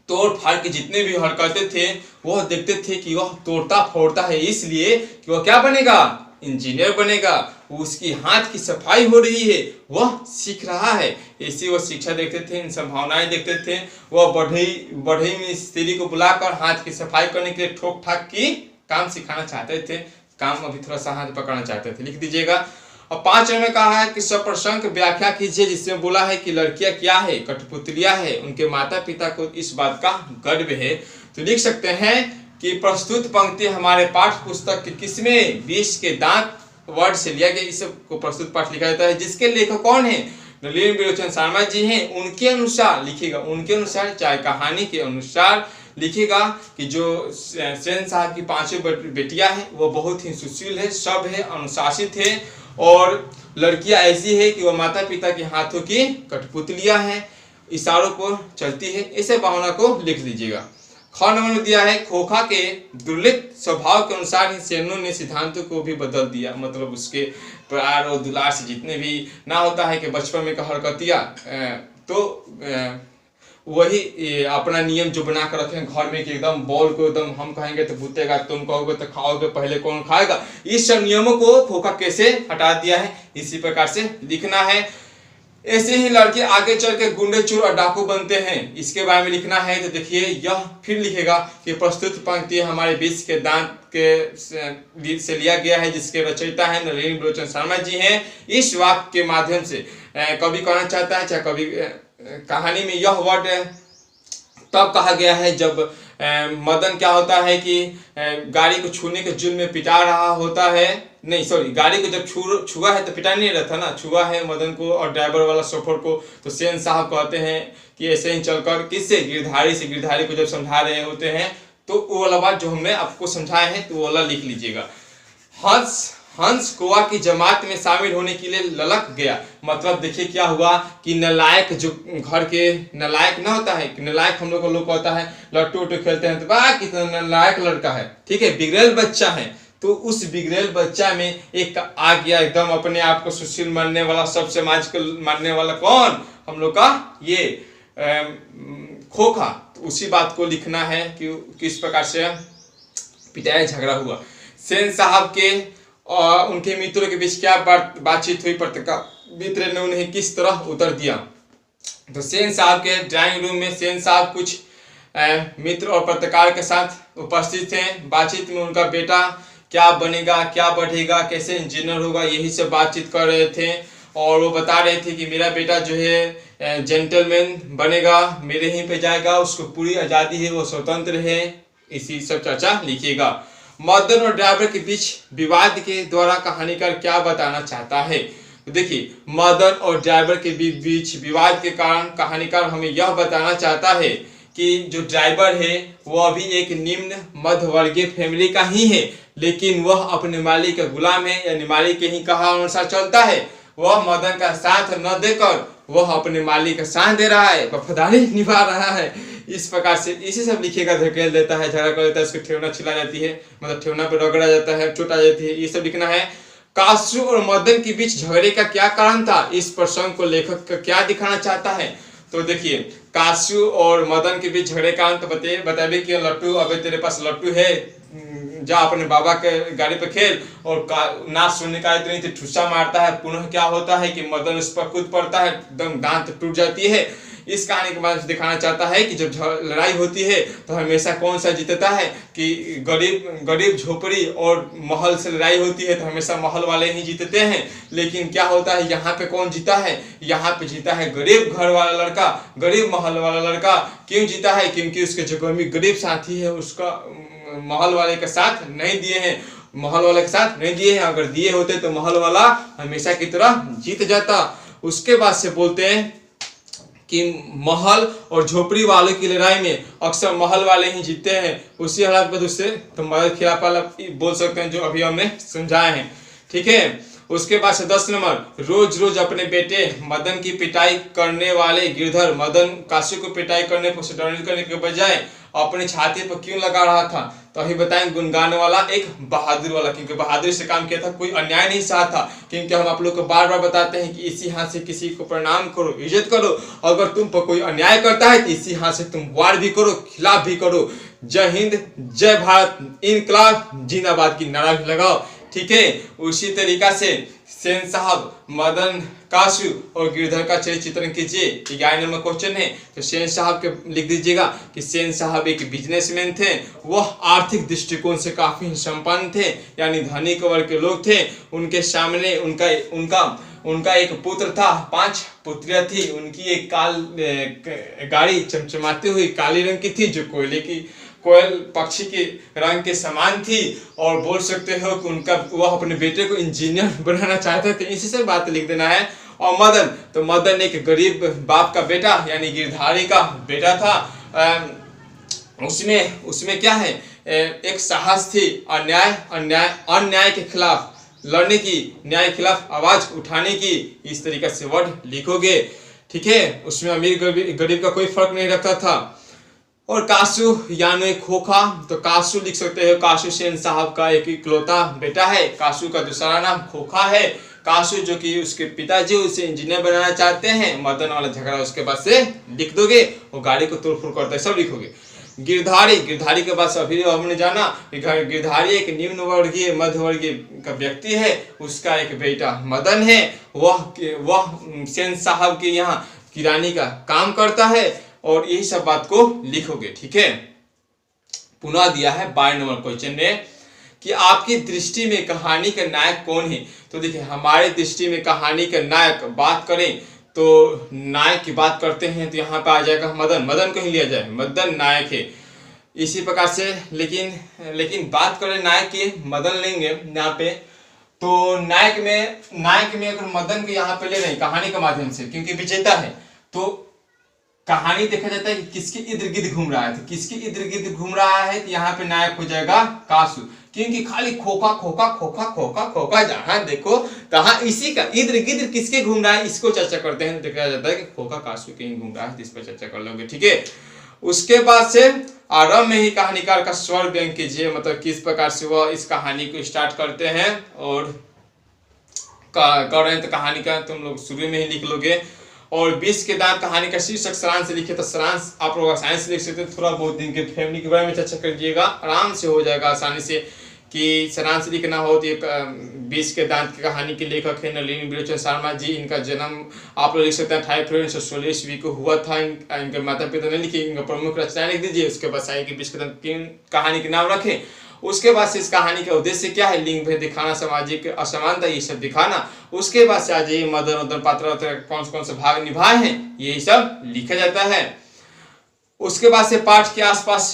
तोड़ फाड़ के जितने भी हरकतें थे वह देखते थे कि वह तोड़ता फोड़ता है, इसलिए कि वह क्या बनेगा, इंजीनियर बनेगा। उसकी हाथ की सफाई हो रही है, वह सीख रहा है, ऐसी वह शिक्षा देखते थे, इन संभावनाएं देखते थे। वह बढ़ई में स्त्री को बुलाकर हाथ की सफाई करने के लिए ठोक ठाक की काम सिखाना चाहते थे। काम अभी थोड़ा सा हाथ पकड़ना चाहते थे, लिख दीजिएगा। और 5 में कहा है कि सप्रसंग व्याख्या कीजिए, जिसमें बोला है कि लड़कियां क्या है, कठपुतलियां है, उनके माता पिता को इस बात का गर्व है। तो लिख सकते हैं कि प्रस्तुत पंक्ति हमारे पाठ्य पुस्तक के किसमें 20 के दांत वर्ड से लिया गया। इस को प्रस्तुत पाठ लिखा जाता है। जिसके लेखक कौन है, नलिनी बिलोचन शर्मा जी हैं। उनके अनुसार लिखेगा, उनके अनुसार चाहे कहानी के अनुसार लिखेगा कि जो सेन साहब की 5 बेटियां हैं वो बहुत ही सुशील है, सब है, अनुशासित है और लड़कियां ऐसी है कि वह माता पिता के हाथों की कठपुतलियां हैं, इशारों पर चलती है। इसे भावना को लिख लीजिएगा। ख नंबर में दिया है खोखा के दुर्लित स्वभाव के अनुसार ही सेनों ने सिद्धांतों को भी बदल दिया। मतलब उसके प्यार और दुलार से जितने भी ना होता है कि बचपन में हरकतियाँ तो वही अपना नियम जो बना कर रखे हैं घर में कि एकदम बॉल को एकदम हम कहेंगे तो भूतेगा, तुम कहोगे तो खाओगे, पहले कौन खाएगा, इस सब नियमों को खोखा कैसे हटा दिया है इसी प्रकार से लिखना है। ऐसे ही लड़के आगे चल के गुंडे चोर और डाकू बनते हैं, इसके बारे में लिखना है। तो देखिए यह फिर लिखेगा कि प्रस्तुत पंक्ति हमारे 20 के दांत के से लिया गया है, जिसके रचयिता है नलिनी बिलोचन शर्मा जी हैं। इस वाक्य के माध्यम से कवि कहना चाहता है, चाहे कवि कहानी में यह वर्ड तब कहा गया है जब मदन क्या होता है कि गाड़ी को छूने के जुर्म में पिटा रहा होता है, नहीं सॉरी, गाड़ी को जब छुआ है तो पिटा नहीं रहता ना, छुआ है मदन को और ड्राइवर वाला शोफर को। तो सेन साहब कहते हैं कि ऐसे ही चलकर किससे, गिरधारी को जब समझा रहे होते हैं। तो वो वाला बात जो हमने आपको समझाया है तो वो वाला लिख लीजिएगा। हंस कोआ की जमात में शामिल होने के लिए ललक गया। मतलब देखिए क्या हुआ कि नलायक जो घर के नलायक ना होता है, नलायक हम लोग को लोग कहता है लट्टू उट्टू खेलते हैं तो वाह कितना नलायक लड़का है, ठीक है, बिगड़ेल बच्चा है। तो उस बिगड़ेल बच्चा में एक आ गया एकदम अपने आप को सुशील मानने वाला, सब समाज को मानने वाला, कौन, हम लोग का ये खोखा। तो उसी बात को लिखना है कि किस प्रकार से पिटाई झगड़ा हुआ। सेन साहब के और उनके मित्रों के बीच क्या बातचीत हुई, पत्रकार मित्र ने उन्हें किस तरह उत्तर दिया। तो सेन साहब के ड्राइंग रूम में सेन साहब कुछ मित्र और पत्रकार के साथ उपस्थित थे। बातचीत में उनका बेटा क्या बनेगा, क्या बढ़ेगा, कैसे इंजीनियर होगा, यही सब बातचीत कर रहे थे। और वो बता रहे थे कि मेरा बेटा जो है जेंटलमैन बनेगा, मेरे ही पे जाएगा, उसको पूरी आज़ादी है, वो स्वतंत्र है, इसी सब चर्चा लिखिएगा। मदन और ड्राइवर के बीच विवाद के द्वारा कहानीकार क्या बताना चाहता है। तो देखिए मदन और ड्राइवर के बीच विवाद के कारण कहानीकार हमें यह बताना चाहता है कि जो ड्राइवर है वह अभी एक निम्न मध्यवर्गीय फैमिली का ही है, लेकिन वह अपने मालिक का गुलाम है, यानी मालिक के ही कहा अनुसार चलता है। वह मदन का साथ न देकर वह अपने मालिक का साथ दे रहा है, वफादारी निभा रहा है। इस प्रकार से इसी सब लिखेगा, धकेल देता है, झगड़ा कर देता है, उसकी ठेवना छिला जाती है, मतलब ठेवना पर रगड़ा जाता है, चोट आ जाती है, ये सब लिखना है। कासू और मदन के बीच झगड़े का क्या कारण था, इस प्रसंग को लेखक का क्या दिखाना चाहता है। तो देखिए कासू और मदन के बीच झगड़े का अंत बताइए कि लट्टू, अबे तेरे पास लट्टू है, जा अपने बाबा के गाड़ी पे खेल, और ना सुनने का इतनी तो ठुस्सा मारता है। पुनः क्या होता है कि मदन उस पर कूद पड़ता है, एकदम दांत टूट जाती है। इस कहानी के बाद दिखाना चाहता है कि जब लड़ाई होती है तो हमेशा कौन सा जीतता है, कि गरीब झोपड़ी और महल से लड़ाई होती है तो हमेशा महल वाले ही जीतते हैं। लेकिन क्या होता है, यहाँ पे कौन जीता है, यहाँ पे जीता है गरीब घर वाला लड़का, गरीब महल वाला लड़का। क्यों जीता है, क्योंकि उसके जो गरीब साथी है उसका महल वाले का साथ नहीं दिए हैं, महल वाले के साथ नहीं दिए हैं। अगर दिए होते तो महल वाला हमेशा की तरह जीत जाता। उसके बाद से बोलते हैं कि महल और झोपड़ी वालों की लड़ाई में अक्सर महल वाले ही जीतते हैं। उसी हालात में दूसरे तो मदद खिलाफ वाला बोल सकते हैं, जो अभी हमने समझाए हैं। ठीक है। उसके बाद से 10 नंबर, रोज रोज अपने बेटे मदन की पिटाई करने वाले गिरधर मदन काशी को पिटाई करने पर दंडित करने के बजाय अपनी छाती पर क्यों लगा रहा था। तो अभी बताएं, गुनगाने वाला एक बहादुर वाला, क्योंकि बहादुरी से काम किया था, कोई अन्याय नहीं सहा था। क्योंकि हम आप लोग को बार बार बताते हैं कि इसी हाथ से किसी को प्रणाम करो, इज्जत करो। अगर तुम पर कोई अन्याय करता है तो इसी हाथ से तुम वार भी करो, खिलाफ भी करो। जय हिंद, जय भारत, इनकलाब जिंदाबाद की नारा भी लगाओ। ठीक है। उसी तरीका से सेन साहब मदन काशु और गिरधर का चरित्र चित्रण कीजिए। 11 नंबर क्वेश्चन है। तो सेन साहब के लिख दीजिएगा कि सेन साहब एक बिजनेसमैन थे। वह आर्थिक दृष्टिकोण से काफी संपन्न थे, यानी धनिक वर्ग के लोग थे। उनके सामने उनका एक पुत्र था, 5 पुत्रियां थी। उनकी एक गाड़ी चमचमाती हुई काली रंग की थी, जो कोयल पक्षी के रंग के समान थी। और बोल सकते हो कि वह अपने बेटे को इंजीनियर बनाना चाहते थे। इसी से बात लिख देना है। और मदन एक गरीब बाप का बेटा, यानी गिरधारी का बेटा था। उसमें क्या है, एक साहस थी अन्याय के खिलाफ लड़ने की, न्याय के खिलाफ आवाज उठाने की। इस तरीके से वर्ड लिखोगे। ठीक है। उसमें अमीर गरीब का कोई फर्क नहीं रखता था। और काशु यानी खोखा, तो काशु लिख सकते हो, काशु सेन साहब का एक इकलौता बेटा है। काशु का दूसरा नाम खोखा है। काशु जो कि उसके पिताजी उसे इंजीनियर बनाना चाहते हैं। मदन वाला झगड़ा उसके बाद से लिख दोगे। वो गाड़ी को तोड़ फोड़ करता है, सब लिखोगे। गिरधारी के बाद अभी हमने जाना, गिरधारी एक निम्न वर्गीय मध्य वर्गीय का व्यक्ति है। उसका एक बेटा मदन है। वह सेन साहब के यहाँ किरानी का काम करता है। और यही सब बात को लिखोगे। ठीक है। पुनः दिया है 12 नंबर क्वेश्चन में कि आपकी दृष्टि में कहानी का नायक कौन है। तो देखिए, हमारी दृष्टि में कहानी का नायक बात करें तो नायक की बात करते हैं तो यहाँ पे आ जाएगा मदन को ही लिया जाए, मदन नायक है। इसी प्रकार से लेकिन बात करें नायक की, मदन लेंगे यहाँ पे, तो नायक में अगर मदन को यहाँ पे ले रहे कहानी के माध्यम से, क्योंकि विजेता है, तो कहानी देखा जाता है कि किसके इर्द गिर्द घूम रहा है। तो किसके इर्द गिर्द घूम रहा है तो यहाँ पे नायक हो जाएगा काशु। क्योंकि खाली खोखा जहां देखो तहां इसी का इर्द गिर्द किसके घूम रहा है, इसको चर्चा करते हैं। देखा जाता है कि खोखा काशु के ही घूम रहा है, इस पर चर्चा कर लोगे। ठीक है। उसके बाद से आरंभ में ही कहानीकार का स्वर व्यंग कीजिए, मतलब किस प्रकार से वह इस कहानी को स्टार्ट करते हैं और कर रहे हैं। तो कहानी का तुम लोग शुरू में ही लिख लोगे। और 20 के दांत कहानी का शीर्षक सारांश लिखे, तो सारांश आप लोग आसानी से लिख सकते हैं। थोड़ा बहुत दिन के फैमिली के बारे में चर्चा कर दीजिएगा, आराम से हो जाएगा आसानी से। कि सारांश लिखना हो तो 20 के दांत की कहानी के लेखक है नलिनी विलोचन शर्मा जी। इनका जन्म आप लोग लिख सकते हैं 28 फरवरी 1916 ईस्वी को हुआ था। इनके माता पिता ने लिखी, इनका प्रमुख रचना लिख दीजिए। उसके बाद कि 20 के दांत किन कहानी के नाम रखें। उसके बाद से इस कहानी का उद्देश्य क्या है, लिंग भेद दिखाना, सामाजिक असमानता, ये सब दिखाना। उसके बाद से आ जाइए मदन पात्र कौन कौन से भाग निभाए हैं, यही सब लिखा जाता है। उसके बाद से पाठ के आसपास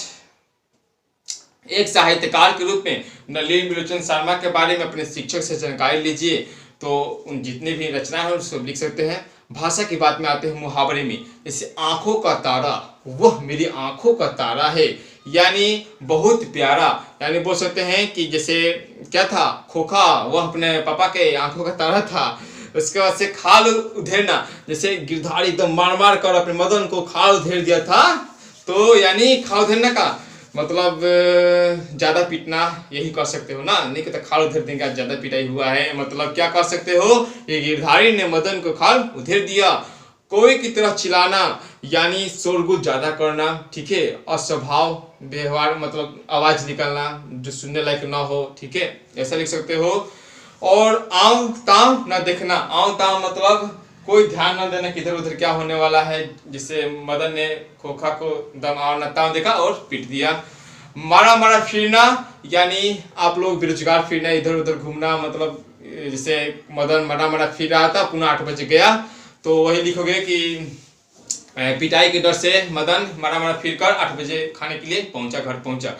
एक साहित्यकार के रूप में नलिनी विलोचन शर्मा के बारे में अपने शिक्षक से जानकारी लीजिए। तो उन जितने भी रचना है सब लिख सकते हैं। भाषा की बात में आते हैं मुहावरे में, जैसे आंखों का तारा वह मेरी आंखों का तारा है, यानी बहुत प्यारा। यानी बोल सकते हैं कि जैसे क्या था, खोखा वह अपने पापा के आंखों का तारा था। उसके बाद से खाल उधेरना, जैसे गिरधारी एकदम मार कर अपने मदन को खाल उधेर दिया था। तो यानी खाल उधेरने का मतलब ज्यादा पीटना, यही कर सकते हो ना। नहीं कहते खाल उधेर देंगे, आज ज्यादा पिटाई हुआ है, मतलब क्या कर सकते हो, ये गिरधारी ने मदन को खाल उधेर दिया। कोई की तरह चिल्लाना, यानी शोरगुल ज़्यादा करना, ठीक है, अस्वभाव व्यवहार मतलब आवाज़ निकलना जो सुनने लायक ना हो, ठीक है, ऐसा लिख सकते हो। और आव ताव न देखना, आव ताव मतलब कोई ध्यान न देना किधर उधर क्या होने वाला है। जिससे मदन ने खोखा को दम और न ताव देखा और पीट दिया। मारा मारा फिरना, यानी आप लोग बेरोजगार फिरना, इधर उधर घूमना, मतलब जैसे मदन मारा मारा फिर रहा था, पुनः 8 बजे गया, तो वही लिखोगे कि पिटाई के डर से मदन मारा मारा फिर कर 8 बजे खाने के लिए पहुंचा, घर पहुंचा।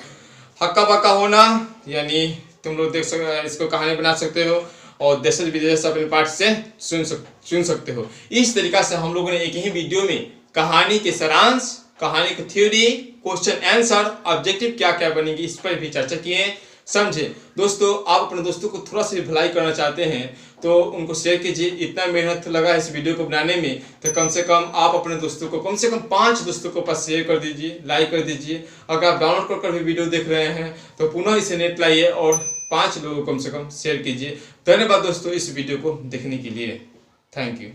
हक्का बक्का होना, यानी तुम लोग देख सकते, इसको कहानी बना सकते हो और देश विदेश अपने पाठ से सुन सकते हो। इस तरीका से हम लोगों ने एक ही वीडियो में कहानी के सारांश, कहानी की थ्योरी, क्वेश्चन आंसर, ऑब्जेक्टिव क्या क्या बनेगी, इस पर भी चर्चा किए, समझे। दोस्तों, आप अपने दोस्तों को थोड़ा सा भलाई करना चाहते हैं तो उनको शेयर कीजिए। इतना मेहनत लगा इस वीडियो को बनाने में, तो कम से कम आप अपने दोस्तों को कम से कम 5 दोस्तों को पास शेयर कर दीजिए, लाइक कर दीजिए। अगर आप डाउनलोड कर भी वीडियो देख रहे हैं तो पुनः इसे नेट लाइए और 5 लोगों को कम से कम शेयर कीजिए। धन्यवाद दोस्तों इस वीडियो को देखने के लिए। Thank you.